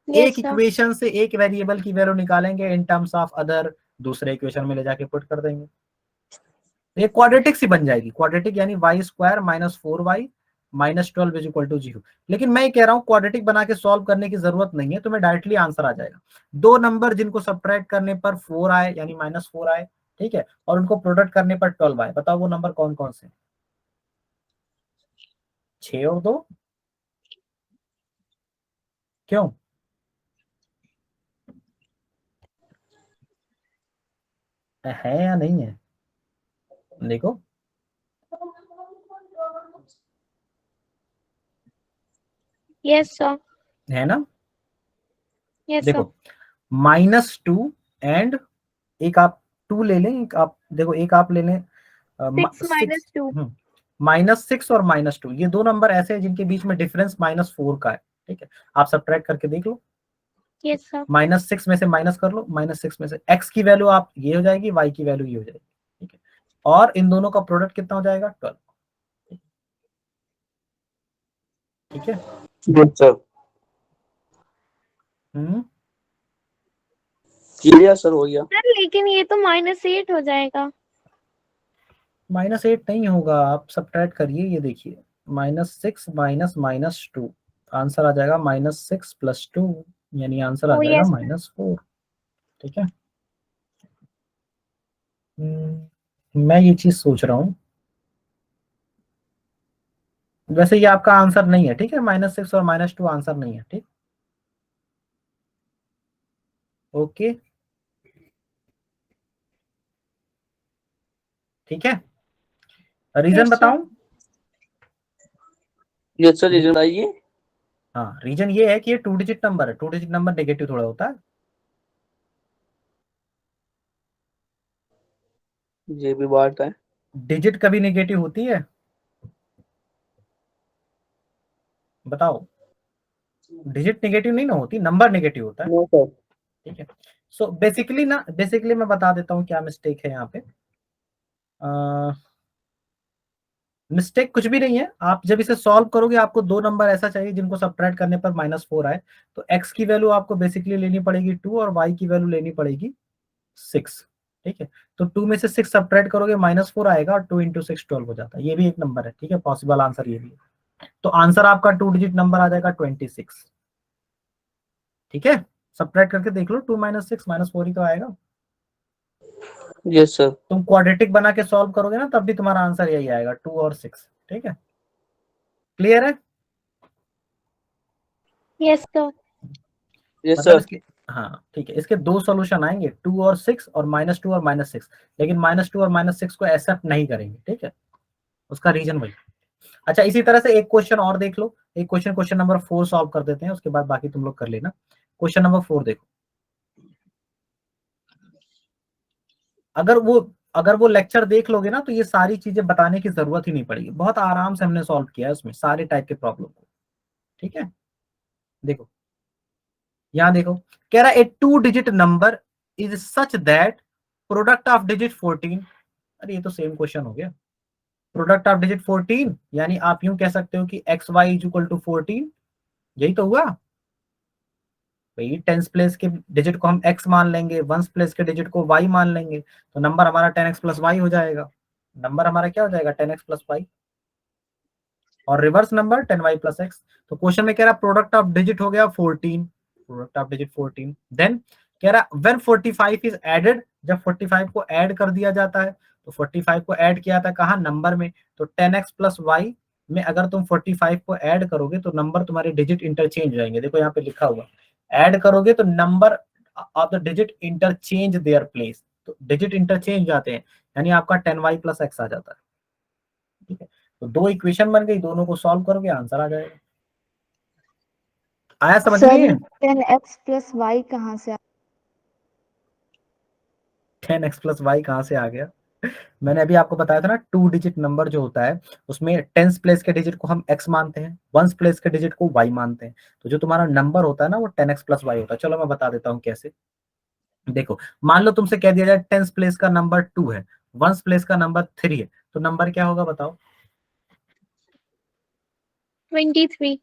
[SPEAKER 1] एक इक्वेशन से एक वेरिएबल की वैल्यू निकालेंगे इन टर्म्स ऑफ अदर, दूसरे इक्वेशन में ले जाके पुट कर देंगे, ये क्वाड्रेटिक सी बन जाएगी, क्वाड्रेटिक यानी y square minus 4y minus 12 is equal to 0। लेकिन मैं कह रहा हूँ क्वाड्रेटिक बना के सॉल्व करने की जरूरत नहीं है, तुम्हें डायरेक्टली आंसर आ जाएगा। दो नंबर जिनको सब्ट्रैक्ट करने पर 4 आए यानी -4 आए, ठीक है, और उनको प्रोडक्ट करने पर 12 आए, बताओ वो नंबर कौन कौन से। 6 और 2 क्यों? है या नहीं है? देखो
[SPEAKER 2] यस सर,
[SPEAKER 1] है ना।
[SPEAKER 2] Yes sir.
[SPEAKER 1] देखो -2 एंड एक आप 2 ले लें, एक आप देखो, एक आप ले लें
[SPEAKER 2] 6 minus 2।
[SPEAKER 1] -6 और -2, ये दो नंबर ऐसे हैं जिनके बीच में डिफरेंस -4 का है। ठीक है, आप सब्ट्रैक्ट करके देख लो।
[SPEAKER 2] Yes sir.
[SPEAKER 1] -6 में से माइनस कर लो, -6 में से x की वैल्यू आप ये हो जाएगी, y की वैल्यू ये हो जाएगी। ठीक है, और इन दोनों का प्रोडक्ट कितना हो जाएगा? 12। ठीक है।
[SPEAKER 8] गुड सर, क्लियर सर, हो गया।
[SPEAKER 2] सर लेकिन ये तो -8 हो जाएगा।
[SPEAKER 1] -8 नहीं होगा, आप सब्ट्रैक्ट करिए, ये देखिए -6 माइनस -2, आंसर आ जाएगा -6 + 2, यानी आंसर आ
[SPEAKER 2] ओ
[SPEAKER 1] जाएगा
[SPEAKER 2] यस।
[SPEAKER 1] -4। ठीक है, मैं ये चीज सोच रहा हूँ, वैसे ये आपका आंसर नहीं है। ठीक है, -6 और -2 आंसर नहीं है। ठीक, ओके, ठीक है। Reason
[SPEAKER 2] yes sir.
[SPEAKER 1] बताऊं?
[SPEAKER 8] यस सर, रीजन बताइए।
[SPEAKER 1] हाँ, रीजन ये है कि ये 2 डिजिट नंबर है, 2 डिजिट नंबर नेगेटिव थोड़ा होता है।
[SPEAKER 8] ये भी बात है।
[SPEAKER 1] डिजिट कभी नेगेटिव होती है? बताओ, डिजिट नेगेटिव नहीं ना होती, नंबर नेगेटिव होता है।
[SPEAKER 8] No sir.
[SPEAKER 1] ठीक है, सो बेसिकली मैं बता देता हूँ क्या मिस्टेक है यहाँ पे। मिस्टेक कुछ भी नहीं है, आप जब इसे सॉल्व करोगे आपको दो नंबर ऐसा चाहिए जिनको सब्ट्रैक्ट करने पर -4 आए। तो x की वैल्यू आपको बेसिकली लेनी पड़ेगी 2 और y की वैल्यू लेनी पड़ेगी 6। ठीक है, तो 2 में से 6 सब्ट्रैक्ट करोगे -4 आएगा, और 2 × 6 12 हो जाता है। ये भी एक नंबर है। ठीक है, पॉसिबल आंसर ये भी है। तो आंसर आपका 2 डिजिट नंबर आ जाएगा 26। ठीक है, सब्ट्रैक्ट करके देख लो, 2 - 6 -4 ही तो आएगा।
[SPEAKER 8] Yes sir.
[SPEAKER 1] तुम क्वाड्रेटिक बना के सॉल्व करोगे ना, तब भी तुम्हारा आंसर यही आएगा, 2 और 6। ठीक है, क्लियर है?
[SPEAKER 2] Yes sir.
[SPEAKER 8] यस
[SPEAKER 1] मतलब
[SPEAKER 8] सर।
[SPEAKER 1] इसके, हाँ ठीक है, इसके दो सॉल्यूशन आएंगे, 2 और 6 और -2 और -6, लेकिन -2 और -6 को एक्सेप्ट नहीं करेंगे। ठीक है, उसका रीजन वही। अच्छा, इसी तरह से एक क्वेश्चन और देख लो, एक क्वेश्चन नंबर 4 सॉल्व कर देते हैं, उसके बाद बाकी तुम लोग कर लेना। क्वेश्चन नंबर 4 देखो, अगर वो लेक्चर देख लोगे ना, तो ये सारी चीजें बताने की जरूरत ही नहीं पड़ेगी, बहुत आराम से हमने सॉल्व किया है उसमें सारे टाइप के प्रॉब्लम को। ठीक है, देखो यहां देखो, कह रहा है A 2 digit number is such that product of digit 14। अरे ये तो सेम क्वेश्चन हो गया, प्रोडक्ट ऑफ डिजिट 14, यानी आप यूं कह सकते हो कि XY = 14। यही तो हुआ भाई, टेंस प्लेस के डिजिट को हम x मान लेंगे, वंस प्लेस के डिजिट को y मान लेंगे, तो नंबर हमारा 10x + y हो जाएगा। नंबर हमारा क्या हो जाएगा? 10x + y, और रिवर्स नंबर 10y + x। तो क्वेश्चन में कह रहा प्रोडक्ट ऑफ डिजिट हो गया 14, प्रोडक्ट ऑफ डिजिट 14। देन कह रहा व्हेन 45 इज एडेड, जब 45 को ऐड कर दिया जाता है, तो 45 को ऐड किया था कहाँ? नंबर में। तो 10x + y में अगर तुम 45 को ऐड करोगे तो नंबर तुम्हारे डिजिट इंटरचेंज हो जाएंगे। देखो यहाँ पे लिखा हुआ, ऐड करोगे तो number of the digit interchange their place, तो डिजिट इंटरचेंज जाते हैं, यानी आपका 10y + x आ जाता है। ठीक है, तो दो इक्वेशन बन गई, दोनों को सॉल्व करोगे आंसर आ जाएगा। आया समझ में?
[SPEAKER 3] सर
[SPEAKER 1] ये
[SPEAKER 3] ये 10x + y कहाँ से
[SPEAKER 1] 10x + y कहाँ से आ गया? मैंने अभी आपको बताया था ना, 2 डिजिट नंबर जो होता है उसमें टेंस प्लेस के डिजिट को हम x मानते हैं, वंस प्लेस के डिजिट को y मानते हैं। तो जो तुम्हारा नंबर होता है ना, वो 10x + y होता है। चलो मैं बता देता हूँ कैसे। देखो, मान लो तुमसे कह दिया जाए टेंस प्लेस का नंबर 2 है, वंस प्लेस का नंबर 3 है, तो नंबर क्या होगा बताओ?
[SPEAKER 2] 23।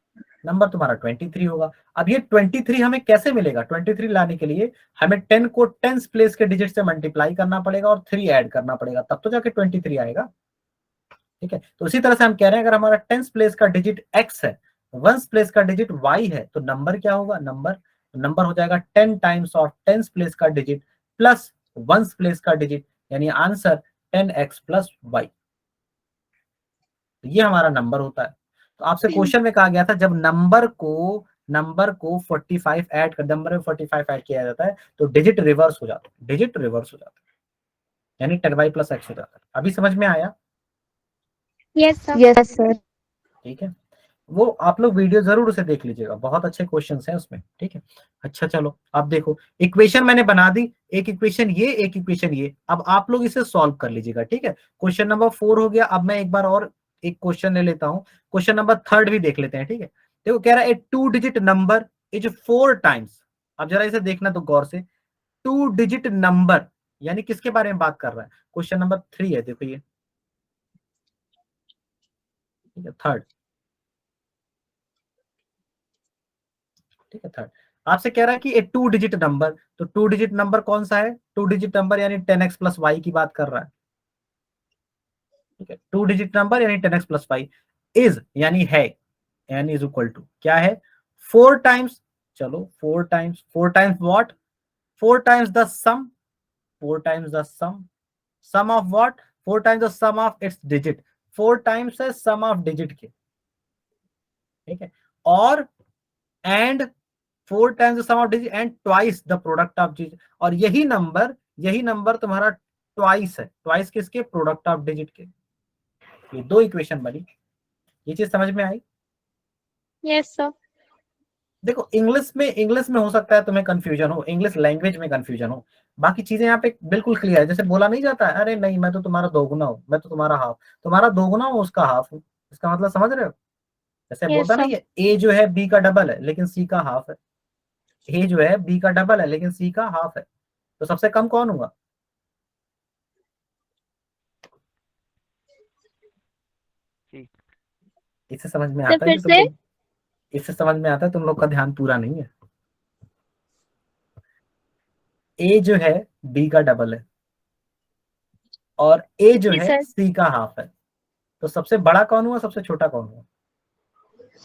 [SPEAKER 1] नंबर तुम्हारा 23 होगा। अब ये 23 हमें कैसे मिलेगा? 23 लाने के लिए हमें 10 को टेंस प्लेस के डिजिट से मल्टीप्लाई करना पड़ेगा और 3 ऐड करना पड़ेगा, तब तो जाके 23 आएगा। ठीक है, तो इसी तरह से हम कह रहे हैं, अगर हमारा टेंस प्लेस का डिजिट x है, वंस प्लेस का डिजिट y है, तो नंबर क्या होगा? नंबर हो जाएगा 10 टाइम्स ऑफ टेंस प्लेस का डिजिट प्लस वंस प्लेस का डिजिट, यानी आंसर 10x + y। ये हमारा नंबर होता है। तो आपसे क्वेश्चन में कहा गया था जब नंबर को 45 ऐड कर, नंबर में 45 ऐड किया जाता है तो डिजिट रिवर्स हो जाता है, डिजिट रिवर्स हो जाता है, यानी 10y + x हो जाता है। अभी समझ में आया?
[SPEAKER 2] Yes sir.
[SPEAKER 5] Yes sir.
[SPEAKER 1] ठीक है, वो आप लोग वीडियो जरूर उसे देख लीजिएगा, बहुत अच्छे क्वेश्चंस हैं उसमें। ठीक है, अच्छा चलो अब देखो, इक्वेशन मैंने बना दी, एक इक्वेशन ये, एक इक्वेशन ये। अब आप लोग इसे सॉल्व कर लीजिएगा। ठीक है, क्वेश्चन नंबर 4 हो गया। अब मैं एक बार और एक क्वेश्चन ले लेता हूं, क्वेश्चन नंबर 3 भी देख लेते हैं। ठीक है, देखो कह रहा है 2 डिजिट नंबर इज 4 टाइम्स। अब जरा इसे देखना तो गौर से, 2 डिजिट नंबर यानी किसके बारे में बात कर रहा है? क्वेश्चन नंबर 3 है, देखो ये, ठीक है, 3rd। ठीक है, 3rd आपसे कह रहा है कि एक 2 डिजिट नंबर, तो 2 डिजिट नंबर कौन सा है? 2 डिजिट नंबर यानी 10x + y की बात कर रहा है। ठीक है, 2 डिजिट नंबर यानी 10x + y इज यानी है, यानी इज इक्वल टू क्या है? 4 टाइम्स, चलो 4 times, 4 times what? 4 times the sum, 4 times the sum of what? 4 times the sum of its digit, 4 times है सम ऑफ डिजिट के। ठीक है, और and 4 times the sum of digit and twice the product of digit. और यही नंबर तुम्हारा ट्वाइस है, ट्वाइस किसके? प्रोडक्ट ऑफ डिजिट के। ये 2 इक्वेशन बनी, ये चीज समझ में आई?
[SPEAKER 2] Yes sir.
[SPEAKER 1] देखो इंग्लिश में हो सकता है तुम्हें कंफ्यूजन हो, इंग्लिश लैंग्वेज में कंफ्यूजन हो, बाकी चीजें यहाँ पे बिल्कुल क्लियर है। जैसे बोला नहीं जाता है, अरे नहीं मैं तो तुम्हारा दोगुना हूँ, मैं तो तुम्हारा हाफ, तुम्हारा दोगुना हूँ उसका हाफ हूँ, इसका मतलब समझ रहे हो? जैसे
[SPEAKER 2] यस
[SPEAKER 1] बोलता
[SPEAKER 2] सर।
[SPEAKER 1] नहीं है, ए जो है बी का डबल है लेकिन सी का हाफ है, ए जो है बी का डबल है लेकिन सी का हाफ है, तो सबसे कम कौन होगा?
[SPEAKER 6] सी।
[SPEAKER 1] इससे समझ में
[SPEAKER 2] सर
[SPEAKER 1] आता है
[SPEAKER 2] फिर
[SPEAKER 1] कि
[SPEAKER 2] से।
[SPEAKER 1] इससे समझ में आता है तुम लोग का ध्यान पूरा नहीं है। ए जो है बी का डबल है और ए जो
[SPEAKER 2] जी
[SPEAKER 1] है
[SPEAKER 2] सर।
[SPEAKER 1] सी का हाफ है, तो सबसे बड़ा कौन हुआ, सबसे छोटा कौन हुआ?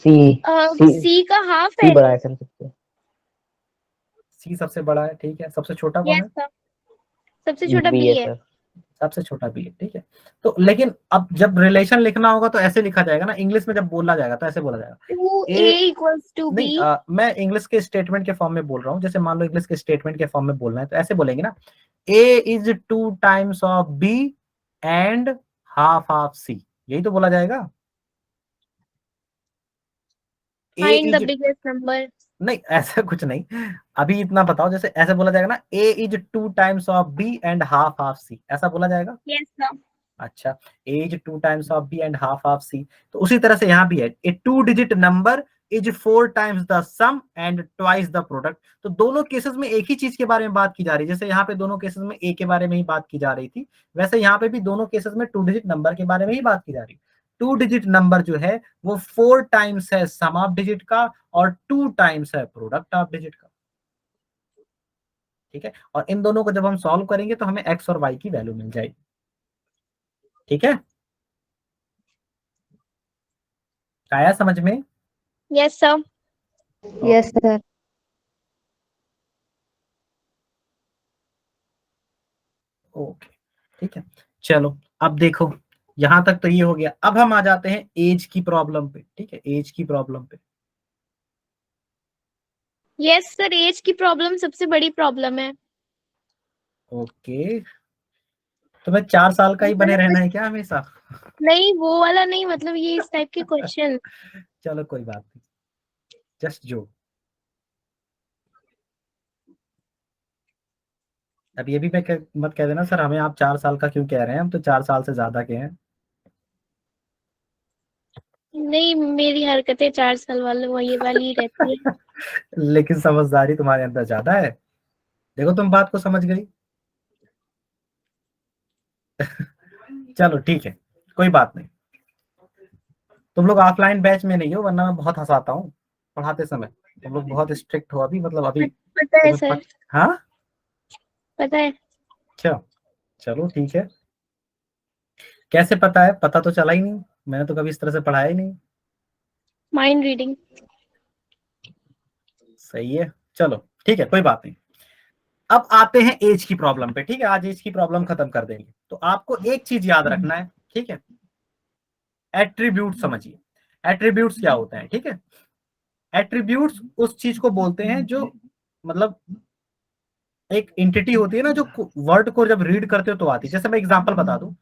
[SPEAKER 9] सी। सी
[SPEAKER 2] सी का हाफ
[SPEAKER 9] सी
[SPEAKER 2] है।
[SPEAKER 9] बड़ा है सर सबसे।
[SPEAKER 1] सी सबसे बड़ा है। ठीक है, सबसे छोटा कौन
[SPEAKER 2] यस
[SPEAKER 1] है?
[SPEAKER 2] सर। सबसे छोटा
[SPEAKER 9] बी
[SPEAKER 2] बी
[SPEAKER 9] है
[SPEAKER 2] है।
[SPEAKER 9] सर।
[SPEAKER 1] सबसे छोटा बी है। ठीक है, तो लेकिन अब जब रिलेशन लिखना होगा तो ऐसे लिखा जाएगा ना, इंग्लिश में जब बोला जाएगा तो ऐसे बोला जाएगा
[SPEAKER 2] 2a = b।
[SPEAKER 1] नहीं मैं इंग्लिश के स्टेटमेंट के फॉर्म में बोल रहा हूँ। जैसे मान लो इंग्लिश के स्टेटमेंट के फॉर्म में बोलना है तो ऐसे बोलेंगे ना, A is 2 times of B and half of C, यही तो बोला जाएगा। A
[SPEAKER 2] find the
[SPEAKER 1] is,
[SPEAKER 2] biggest number.
[SPEAKER 1] नहीं ऐसा कुछ नहीं, अभी इतना बताओ, जैसे ऐसे बोला जाएगा ना, A is 2 times of B and half of C, ऐसा बोला जाएगा।
[SPEAKER 2] Yes sir.
[SPEAKER 1] अच्छा, A is 2 times of B and half of C, तो उसी तरह से यहाँ भी है, A 2 digit number is 4 times the sum and twice the product. तो दोनों केसेस में एक ही चीज के बारे में बात की जा रही है, जैसे यहाँ पे दोनों केसेस में ए के बारे में ही बात की जा रही थी, वैसे यहाँ पे भी दोनों केसेस में 2 डिजिट नंबर के बारे में ही बात की जा रही है। 2 डिजिट नंबर जो है वो 4 टाइम्स है सम ऑफ डिजिट का और 2 टाइम्स है प्रोडक्ट ऑफ डिजिट का। ठीक है, और इन दोनों को जब हम सॉल्व करेंगे तो हमें एक्स और वाई की वैल्यू मिल जाएगी। ठीक है, आया समझ में?
[SPEAKER 2] Yes sir.
[SPEAKER 5] Yes sir.
[SPEAKER 1] Okay, ठीक है, चलो अब देखो यहां तक तो ये हो गया। अब हम आ जाते हैं एज की प्रॉब्लम पे। ठीक है, एज की प्रॉब्लम पे।
[SPEAKER 2] यस सर, एज की प्रॉब्लम सबसे बड़ी प्रॉब्लम है।
[SPEAKER 1] ओके, तुम्हें 4 साल का ही बने
[SPEAKER 2] मतलब
[SPEAKER 1] रहना है क्या हमेशा?
[SPEAKER 2] नहीं, वो वाला नहीं, मतलब ये इस टाइप के क्वेश्चन।
[SPEAKER 1] चलो कोई बात नहीं, जस्ट जो। अब ये भी मत कह देना सर हमें आप 4 साल का क्यों कह रहे हैं, हम तो 4 साल से ज्यादा के हैं।
[SPEAKER 2] नहीं, मेरी हरकतें 4 साल वाले वही वाली ही रहती है।
[SPEAKER 1] लेकिन समझदारी तुम्हारे अंदर ज्यादा है, देखो तुम बात को समझ गई। चलो ठीक है, कोई बात नहीं, तुम लोग ऑफलाइन बैच में नहीं हो वरना मैं बहुत हंसाता हूँ पढ़ाते समय, तुम लोग बहुत स्ट्रिक्ट हो अभी, मतलब अभी
[SPEAKER 2] पता है
[SPEAKER 1] तुम्हें
[SPEAKER 2] सर,
[SPEAKER 1] हाँ
[SPEAKER 2] पता है।
[SPEAKER 1] अच्छा, चलो ठीक है। कैसे पता है? पता तो चला ही नहीं, मैंने तो कभी इस तरह से पढ़ाया ही नहीं।
[SPEAKER 2] Mind reading.
[SPEAKER 1] सही है, चलो ठीक है, कोई बात नहीं। अब आते हैं एज की प्रॉब्लम पे। ठीक है, आज एज की प्रॉब्लम खत्म कर देंगे। तो आपको एक चीज याद रखना है, ठीक है, एट्रीब्यूट समझिए। एट्रीब्यूट्स क्या होते हैं, ठीक है। एट्रीब्यूट्स उस चीज को बोलते हैं जो मतलब एक एंटिटी होती है ना, जो वर्ड को जब रीड करते हो तो आती है। जैसे मैं एग्जांपल बता दूं,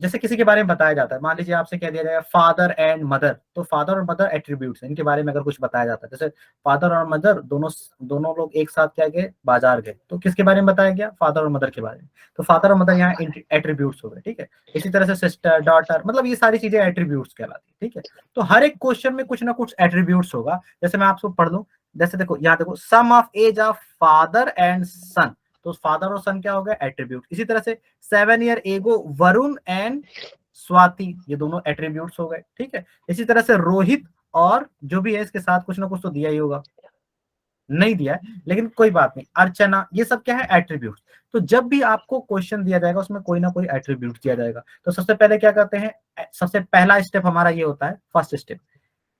[SPEAKER 1] जैसे किसी के बारे में बताया जाता है, मान लीजिए आपसे कह दिया जाएगा फादर एंड मदर, तो फादर और मदर एट्रीब्यूट्स हैं, इनके बारे में अगर कुछ बताया जाता है, जैसे फादर और मदर दोनों दोनों लोग एक साथ क्या गए, बाजार गए, तो किसके बारे में बताया गया, फादर और मदर के बारे में। तो फादर और मदर यहाँ एट्रीब्यूट्स हो गए, ठीक है। इसी तरह से सिस्टर, डॉटर, मतलब ये सारी चीजें एट्रीब्यूट्स कहलाती है, ठीक है। तो हर एक क्वेश्चन में कुछ ना कुछ एट्रीब्यूट्स होगा। जैसे मैं आपको पढ़ लूं, जैसे देखो यहाँ देखो, sum of age of father and son, तो फादर और सन क्या हो गया, एट्रीब्यूट। इसी तरह से 7 year ago Varun and Swati, ये दोनों एट्रीब्यूट्स हो गए, ठीक है। इसी तरह से रोहित और जो भी है इसके साथ कुछ ना कुछ तो दिया ही होगा, नहीं दिया है लेकिन कोई बात नहीं, अर्चना, ये सब क्या है, एट्रीब्यूट्स। तो जब भी आपको क्वेश्चन दिया जाएगा उसमें कोई ना कोई एट्रीब्यूट दिया जाएगा, तो सबसे पहले क्या करते हैं, सबसे पहला स्टेप हमारा ये होता है, फर्स्ट स्टेप,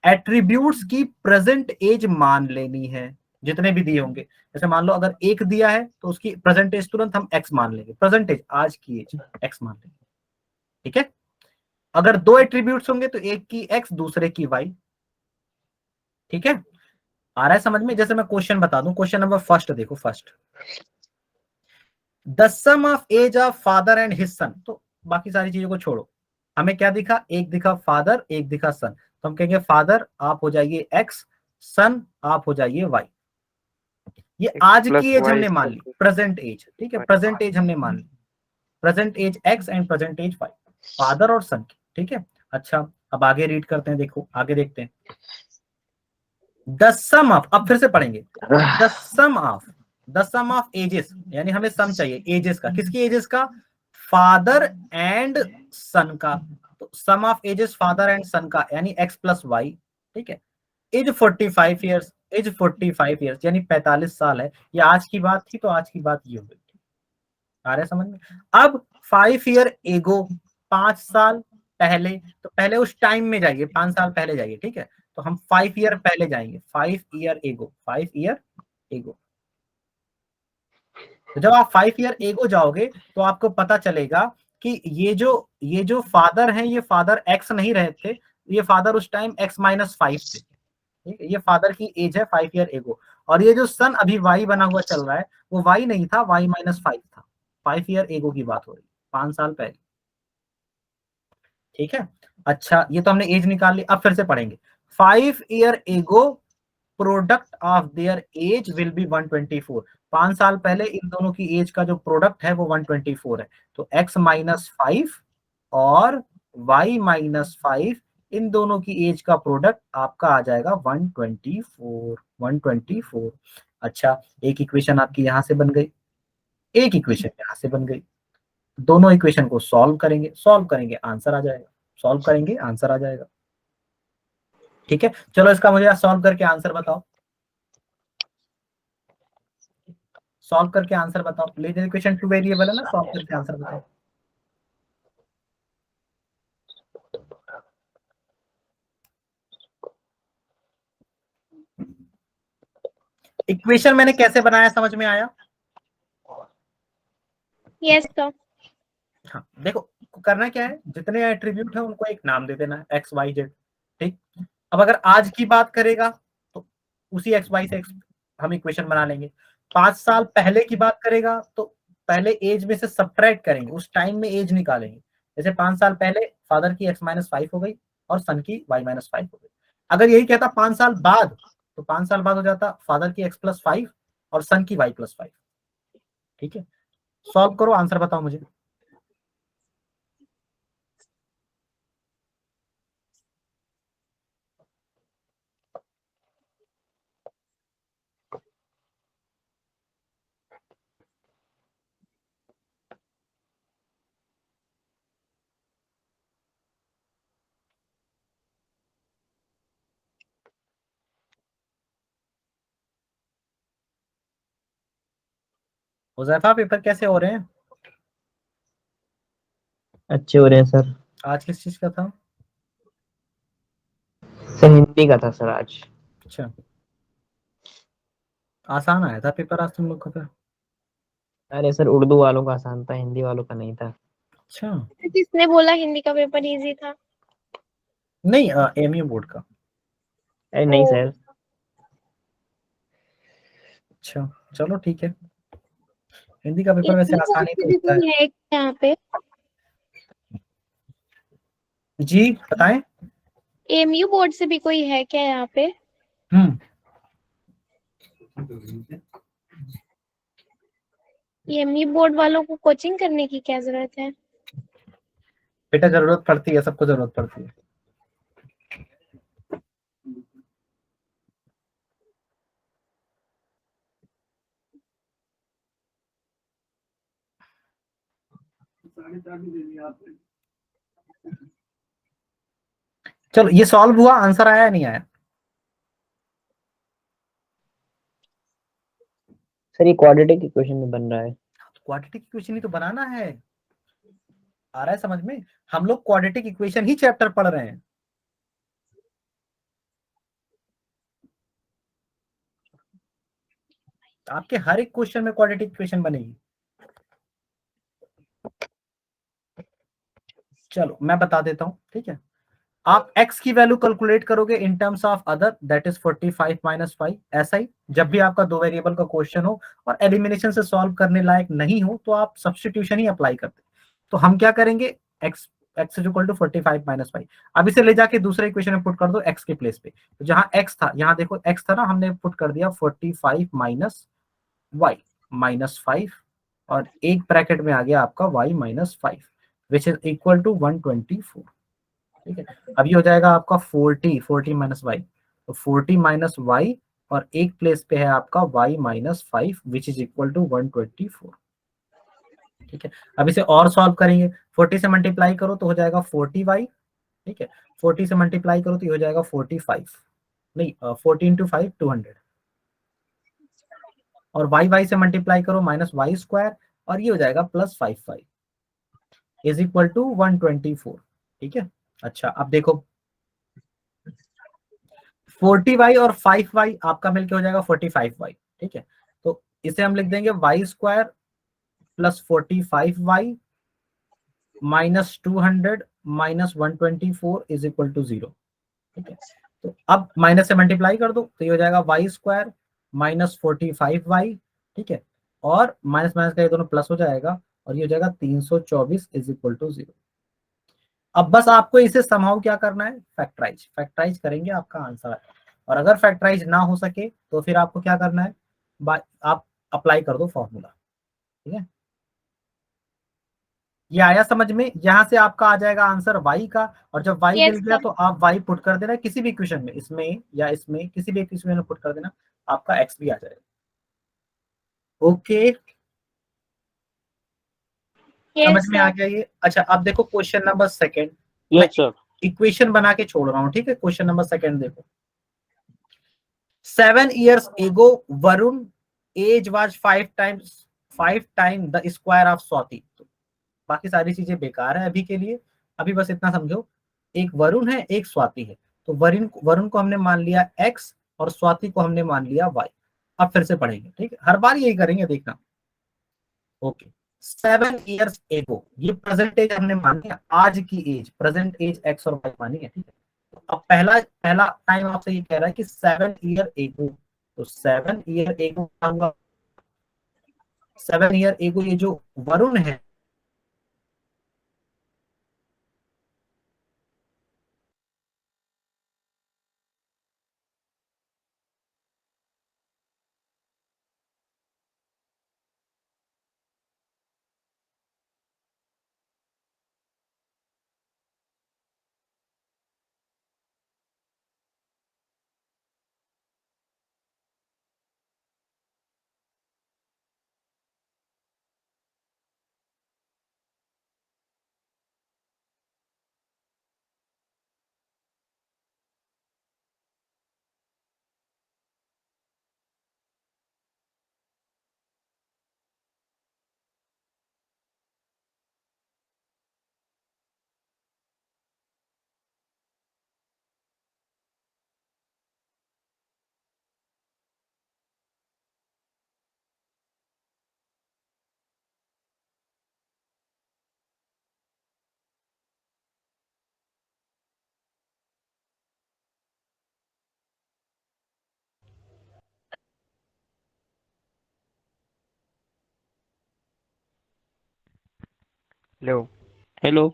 [SPEAKER 1] एट्रीब्यूट्स की प्रेजेंट एज मान लेनी है, जितने भी दिए होंगे। जैसे मान लो अगर एक दिया है तो उसकी प्रेजेंट एज तुरंत हम एक्स मान लेंगे, प्रेजेंट एज, आज की एज एक्स मान लेंगे, ठीक है। अगर दो एट्रीब्यूट्स होंगे तो एक की एक्स दूसरे की वाई, ठीक है। आ रहा है समझ में। जैसे मैं क्वेश्चन बता दूं, क्वेश्चन नंबर फर्स्ट देखो, first, the sum of age of father and his son, तो बाकी सारी चीजों को छोड़ो, हमें क्या दिखा, एक दिखा फादर, एक दिखा सन, तो हम कहेंगे फादर आप हो जाइए एक्स, सन आप हो जाइए वाई। ये आज की एज हमने मान ली, प्रेजेंट एज, ठीक है, प्रेजेंट एज हमने मान ली, present age X and present age Y, father और सन की, ठीक है। अच्छा अब आगे रीड करते हैं, देखो आगे देखते हैं, द सम ऑफ, अब फिर से पढ़ेंगे, द सम ऑफ एजेस, यानी हमें सम चाहिए एजेस का, किसकी एजेस का, फादर एंड सन का। तो सम ऑफ एजेस फादर एंड सन का यानी एक्स प्लस वाई, ठीक है। एज 45 ईयर्स, एज 45 ईयर्स यानी 45 साल है। ये आज की बात थी, तो आज की बात ये हो गई, आ रहा है समझ में। अब 5 ईयर एगो, 5 साल पहले, तो पहले उस टाइम में जाइए, 5 साल पहले जाइए, ठीक है। तो हम 5 ईयर पहले जाएंगे, 5 ईयर एगो, 5 ईयर एगो। तो जब आप 5 ईयर एगो जाओगे तो आपको पता चलेगा कि ये जो फादर हैं, ये फादर एक्स नहीं रहे थे, ये फादर उस टाइम एक्स माइनस 5 थे, ठीक है। ये फादर की एज है 5 ईयर एगो, और ये जो सन अभी वाई बना हुआ चल रहा है, वो वाई नहीं था, वाई माइनस 5 था। 5 ईयर एगो की बात हो रही है, 5 साल पहले, ठीक है। अच्छा ये तो हमने एज निकाल ली, अब फिर से पढ़ेंगे, 5 year ago product of their age will be 124, 5 साल पहले इन दोनों की एज का जो प्रोडक्ट है वो 124 है। तो x माइनस 5 और y माइनस 5, इन दोनों की एज का प्रोडक्ट आपका आ जाएगा 124। अच्छा एक इक्वेशन आपकी यहां से बन गई, एक इक्वेशन यहां से बन गई, दोनों इक्वेशन को सॉल्व करेंगे आंसर आ जाएगा, सॉल्व करेंगे आंसर आ जाएगा, ठीक है। चलो इसका मुझे सॉल्व करके आंसर बताओ, सॉल्व करके आंसर बताओ। लीनियर इक्वेशन 2 वेरिएबल है ना, सॉल्व करके आंसर बताओ। इक्वेशन मैंने कैसे बनाया समझ में आया?
[SPEAKER 2] Yes sir.
[SPEAKER 1] हाँ देखो करना क्या है, जितने एट्रीब्यूट है उनको एक नाम दे देना है, एक्स वाई जेड, ठीक। अब अगर आज की बात करेगा तो उसी एक्स वाई से हम इक्वेशन बना लेंगे। 5 साल पहले की बात करेगा तो पहले एज में से सब्ट्रैक्ट करेंगे, उस टाइम में एज निकालेंगे। जैसे 5 साल पहले फादर की एक्स माइनस 5 हो गई और सन की वाई माइनस 5 हो गई। अगर यही कहता 5 साल बाद, तो 5 साल बाद हो जाता फादर की एक्स प्लस 5 और सन की वाई प्लस 5, ठीक है। सॉल्व करो, आंसर बताओ मुझे। हुज़ैफा पेपर कैसे हो रहे हैं?
[SPEAKER 9] अच्छे हो रहे हैं सर।
[SPEAKER 1] आज किस चीज का था?
[SPEAKER 9] सर हिंदी का था सर आज।
[SPEAKER 1] अच्छा आसान आया था पेपर आज तुम लोग का?
[SPEAKER 9] अरे सर उर्दू वालों का आसान था, हिंदी वालों का नहीं था।
[SPEAKER 1] अच्छा
[SPEAKER 2] किसने बोला हिंदी का पेपर इजी था?
[SPEAKER 1] नहीं, एमयू बोर्ड का।
[SPEAKER 9] अरे नहीं सर।
[SPEAKER 1] अच्छा चलो ठीक है, हिंदी का पेपर वैसे
[SPEAKER 2] एमयू बोर्ड
[SPEAKER 1] आसानी
[SPEAKER 2] से
[SPEAKER 1] तो
[SPEAKER 2] भी
[SPEAKER 1] होता है।
[SPEAKER 2] कोई है क्या यहाँ पे?
[SPEAKER 1] जी बताएं।
[SPEAKER 2] एमयू बोर्ड से भी कोई है क्या यहाँ पे?
[SPEAKER 1] हम्म।
[SPEAKER 2] एमयू बोर्ड वालों को कोचिंग करने की क्या जरूरत है?
[SPEAKER 1] बेटा जरूरत पड़ती है, सबको जरूरत पड़ती है। चलो ये सॉल्व हुआ, आंसर आया या नहीं आया?
[SPEAKER 9] सर ये क्वाड्रेटिक इक्वेशन में बन रहा है।
[SPEAKER 1] क्वाड्रेटिक इक्वेशन ही तो बनाना है। आ रहा है समझ में? हम लोग क्वाड्रेटिक इक्वेशन ही चैप्टर पढ़ रहे हैं। आपके हर एक क्वेश्चन में क्वाड्रेटिक इक्वेशन बनेगी। चलो मैं बता देता हूं, ठीक है। आप x की वैल्यू कैलकुलेट करोगे in terms of other, that is 45 माइनस 5। ऐसा ही जब भी आपका दो वेरिएबल का क्वेश्चन हो और एलिमिनेशन से सॉल्व करने लायक नहीं हो तो आप सब्स्टिट्यूशन ही अप्लाई करते। तो हम क्या करेंगे, x x is equal to 45 माइनस 5। अब इसे ले जाके दूसरे इक्वेशन में पुट कर दो x के प्लेस पे। तो जहां x था, यहाँ देखो x था ना, हमने पुट कर दिया 45 माइनस y माइनस 5, और एक ब्रैकेट में आ गया आपका y minus 5 which is equal to 124। ठीक है, अब ये हो जाएगा आपका 40 माइनस वाई, तो 40 माइनस वाई, और एक प्लेस पे है आपका y minus 5 which is equal to 124। ठीक है, अब इसे और सॉल्व करेंगे। 40 से मल्टीप्लाई करो तो हो जाएगा 40y। ठीक है, 40 से मल्टीप्लाई करो तो ये हो जाएगा 45, नहीं 40 इंटू 5 200, और y से मल्टीप्लाई करो माइनस वाई स्क्वायर, और ये हो जाएगा plus 5y is equal to 124। ठीक है, अच्छा अब देखो 40y और 5y आपका मिलके हो जाएगा 45y। ठीक है, तो इसे हम लिख देंगे y square plus 45y minus 200 minus 124 is equal to 0। ठीक है, तो अब माइनस से मल्टीप्लाई कर दो तो ये हो जाएगा वाई स्क्वायर माइनस 45y। ठीक है, और माइनस माइनस का ये दोनों प्लस हो जाएगा, और ये हो जाएगा 324 इज इक्वल टू 0। अब बस आपको इसे समहाउ क्या करना है, फैक्टराइज। फैक्टराइज करेंगे आपका आंसर है। और अगर फैक्टराइज ना हो सके तो फिर आपको क्या करना है, आप अप्लाई कर दो फॉर्मूला। ठीक है, ये आया समझ में? यहां से आपका आ जाएगा आंसर y का, और जब y मिल
[SPEAKER 2] यस
[SPEAKER 1] गया
[SPEAKER 2] सर।
[SPEAKER 1] तो आप y पुट कर देना किसी भी इक्वेशन में, इसमें या इसमें, किसी भी इक्वेशन में पुट कर देना, आपका x भी आ जाएगा। ओके, समझ
[SPEAKER 2] यस
[SPEAKER 1] में आ
[SPEAKER 2] सर।
[SPEAKER 1] गया ये? अच्छा अब देखो क्वेश्चन नंबर सेकंड। मैं
[SPEAKER 8] यस सर।
[SPEAKER 1] इक्वेशन बना के छोड़ रहा हूँ, ठीक है। क्वेश्चन नंबर सेकंड देखो। 7 years ago, Varun age was 5 times the square of Swati। तो बाकी सारी चीजें बेकार है अभी के लिए, अभी बस इतना समझो, एक वरुण है एक स्वाति है। तो वरुण को हमने मान लिया x और स्वाति को हमने मान लिया y। अब फिर से पढ़ेंगे, ठीक है, हर बार यही करेंगे, देखना। ओके, 7 years ago, ये प्रेजेंट एज हमने मान लिया, आज की एज, प्रेजेंट एज x और y मानी है। ठीक है, अब पहला पहला टाइम आपसे ये कह रहा है कि 7 year एगो, तो 7 year एगो क्या हुआ, 7 year एगो ये जो वरुण है,
[SPEAKER 6] लो
[SPEAKER 8] हेलो।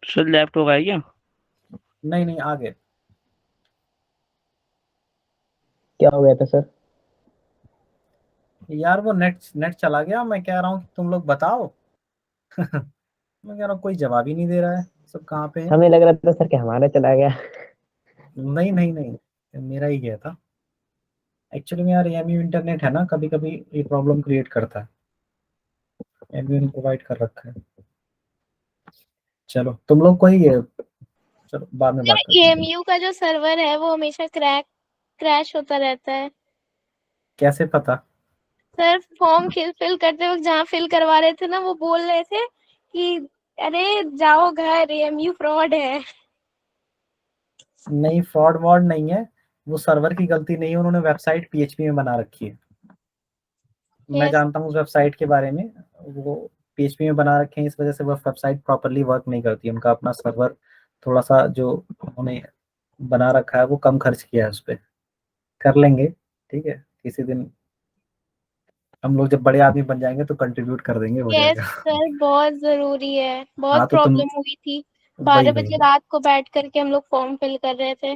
[SPEAKER 8] सर लेफ्ट होगा है क्या?
[SPEAKER 1] नहीं नहीं, आगे।
[SPEAKER 9] क्या हो गया था सर?
[SPEAKER 1] यार वो नेट नेट चला गया, मैं कह रहा हूँ कि तुम लोग बताओ। मैं कह रहा हूँ कोई जवाब ही नहीं दे रहा है, सब कहाँ पे है।
[SPEAKER 9] हमें लग रहा था सर कि हमारा चला गया।
[SPEAKER 1] नहीं नहीं नहीं, मेरा ही गया था एक्चुअली में यार। एमयू इंटरनेट है ना, कभी कभी ये प्रॉब्लम क्रिएट करता है। एमयू ने प्रोवाइड कर रखा है। चलो तुम लोग कोई, चलो बाद में बात करते हैं।
[SPEAKER 2] एएमयू का जो सर्वर है वो हमेशा क्रैश होता रहता है।
[SPEAKER 1] कैसे पता?
[SPEAKER 2] सर फॉर्म फिल करते वक्त जहाँ फिल करवा रहे थे ना, वो बोल रहे थे कि अरे जाओ घर, एएमयू फ्रॉड है।
[SPEAKER 1] नहीं, फ्रॉड वॉर्ड नहीं है, वो सर्वर की गलती नहीं है, उन्होंने वेबसाइट पीएचपी में बना रखी है। मैं
[SPEAKER 2] Yes,
[SPEAKER 1] जानता हूँ उस वेबसाइट के बारे में। वो पीएचपी में बना रखे हैं, इस वजह से वो वेबसाइट प्रॉपरली वर्क नहीं करती। उनका अपना सर्वर थोड़ा सा जो उन्होंने बना रखा है वो कम खर्च किया है उस पर। कर लेंगे, ठीक है, किसी दिन हम लोग जब बड़े आदमी बन जाएंगे तो कंट्रीब्यूट कर देंगे, हो
[SPEAKER 2] यस
[SPEAKER 1] जाएगा।
[SPEAKER 2] सर, बहुत जरूरी है।
[SPEAKER 1] हाँ
[SPEAKER 2] बहुत
[SPEAKER 1] तो तुम,
[SPEAKER 2] प्रॉब्लम हुई थी,
[SPEAKER 1] वही
[SPEAKER 2] 12
[SPEAKER 1] वही
[SPEAKER 2] बजे रात को बैठ करके हम लोग फॉर्म फिल कर रहे थे।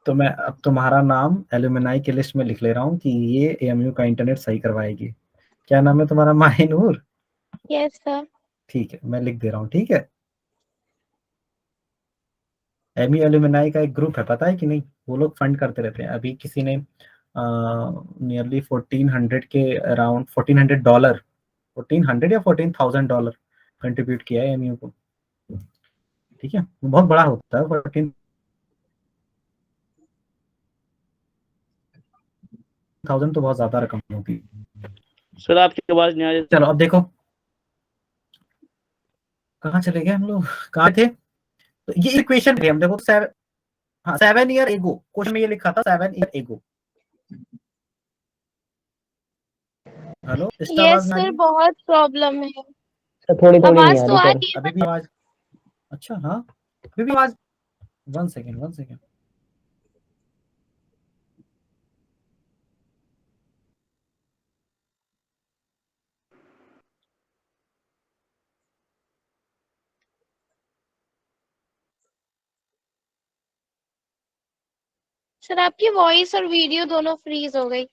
[SPEAKER 1] तो मैं अब तुम्हारा नाम एलुमनाई की लिस्ट में लिख ले रहा हूँ कि ये एएमयू का इंटरनेट सही करवाएगी। क्या नाम है तुम्हारा? माहिनूर।
[SPEAKER 2] Yes sir.
[SPEAKER 1] ठीक है, मैं लिख दे रहा हूँ, ठीक है। एमयू एलुमनाई का एक ग्रुप है, पता है कि नहीं? वो लोग फंड करते रहते हैं। अभी किसी ने नियरली 1400 के अराउंड, $1400, 1400 या $14,000 कंट्रीब्यूट किया है एमयू को। ठीक है, वो बहुत बड़ा होता है। 14,000 तो बहुत ज्यादा रकम होती है।
[SPEAKER 8] सर आपकी आवाज नहीं आ रही।
[SPEAKER 1] चलो अब देखो, कहाँ चले गए हम लोग, कहाँ थे? तो ये इक्वेशन है, हम देखो 7, हाँ 7 ईयर एगो क्वेश्चन में ये लिखा था, 7 ईयर एगो। हेलो, इसका
[SPEAKER 2] यस
[SPEAKER 1] आवाज में आ
[SPEAKER 2] सर,
[SPEAKER 1] रही है?
[SPEAKER 2] बहुत प्रॉब्लम है।
[SPEAKER 9] सर थोड़ी थोड़ी नहीं
[SPEAKER 2] आवाज
[SPEAKER 9] आ
[SPEAKER 2] तो
[SPEAKER 9] रही
[SPEAKER 2] आ
[SPEAKER 9] सर।
[SPEAKER 2] रही है
[SPEAKER 1] अभी भी
[SPEAKER 2] but
[SPEAKER 1] आवाज? अच्छा हाँ, अभी भी आवाज। 1 सेकेंड 1 सेकेंड।
[SPEAKER 2] सर आपकी वॉइस और वीडियो दोनों फ्रीज हो गई।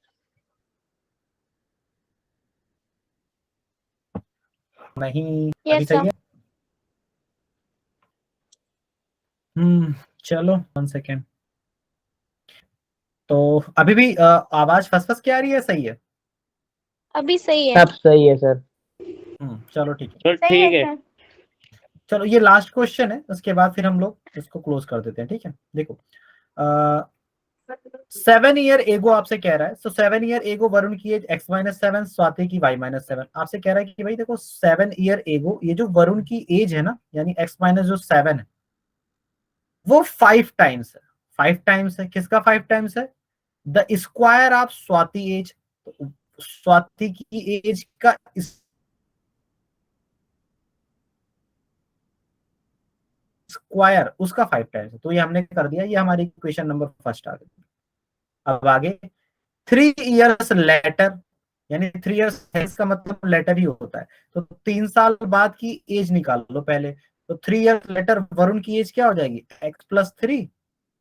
[SPEAKER 1] नहीं, अभी
[SPEAKER 2] यस
[SPEAKER 1] सही
[SPEAKER 2] सर।
[SPEAKER 1] है। चलो 1 सेकेंड। तो अभी भी आवाज फस फस के आ रही है, सही है?
[SPEAKER 2] अभी सही है।
[SPEAKER 9] सब सही है सर।
[SPEAKER 1] चलो ठीक है।
[SPEAKER 8] सर
[SPEAKER 2] सही है
[SPEAKER 8] ठीक है।
[SPEAKER 2] सर।
[SPEAKER 1] चलो ये लास्ट क्वेश्चन है, उसके बाद फिर हम लोग इसको क्लोज कर देते हैं, ठीक है। देखो 7 ईयर एगो आपसे कह रहा है, सो 7 ईयर एगो वरुण की एज X-7, स्वाति की Y-7। आपसे कह रहा है कि भाई देखो 7 ईयर एगो, ये जो वरुण की एज है ना, यानी X-7 है, वो 5 टाइम्स है। 5 टाइम्स है, किसका 5 टाइम्स है? The square of Swati age. Swati की एज का स्क्वायर उसका 5 टाइम्स है। तो ये हमने कर दिया, ये हमारी इक्वेशन नंबर फर्स्ट आ गई। अब आगे 3 इयर्स लेटर, यानी 3 इयर्स का मतलब लेटर ही होता है। तो 3 साल बाद की एज निकाल लो पहले। तो 3 इयर्स लेटर वरुण की एज क्या हो जाएगी? X+3।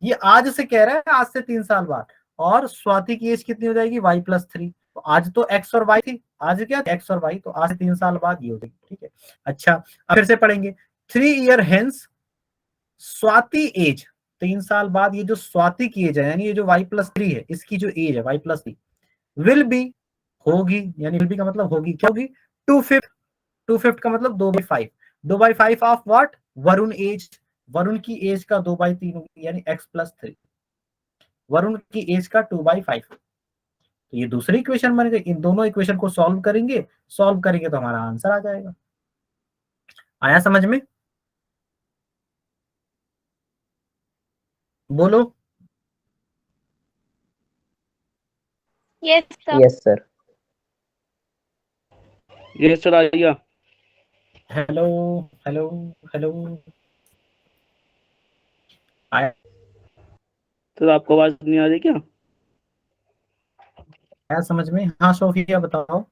[SPEAKER 1] ये आज से कह रहा है, आज से 3 साल बाद। और स्वाति की एज कितनी हो जाएगी? Y+3। तो आज तो X और Y थी, आज क्या X और Y, तो आज से 3 साल बाद ये हो जाएगी, ठीक है। अच्छा, अब फिर से पढ़ेंगे। 3 ईयर हेंस स्वाति एज, 3 साल बाद ये जो स्वाति की एज है, यानी ये जो Y+3 है, इसकी जो एज है Y+3 विल बी, होगी, यानी विल बी का मतलब होगी, क्या होगी? 2/5। 2/5 का मतलब 2/5। 2/5 of what? Varun age. Varun की एज का 2/3 होगी, यानी X+3। वरुण की एज का 2/5। तो ये दूसरी इक्वेशन बन गई। इन दोनों इक्वेशन को सॉल्व करेंगे, सॉल्व करेंगे तो हमारा आंसर आ जाएगा। आया समझ में? बोलो।
[SPEAKER 2] Yes sir.
[SPEAKER 9] Yes sir.
[SPEAKER 8] ये सर आ गया।
[SPEAKER 1] हेलो हेलो हेलो, आया?
[SPEAKER 8] सर आपको आवाज नहीं आ रही क्या?
[SPEAKER 1] आया समझ में? हाँ सोफिया बताओ।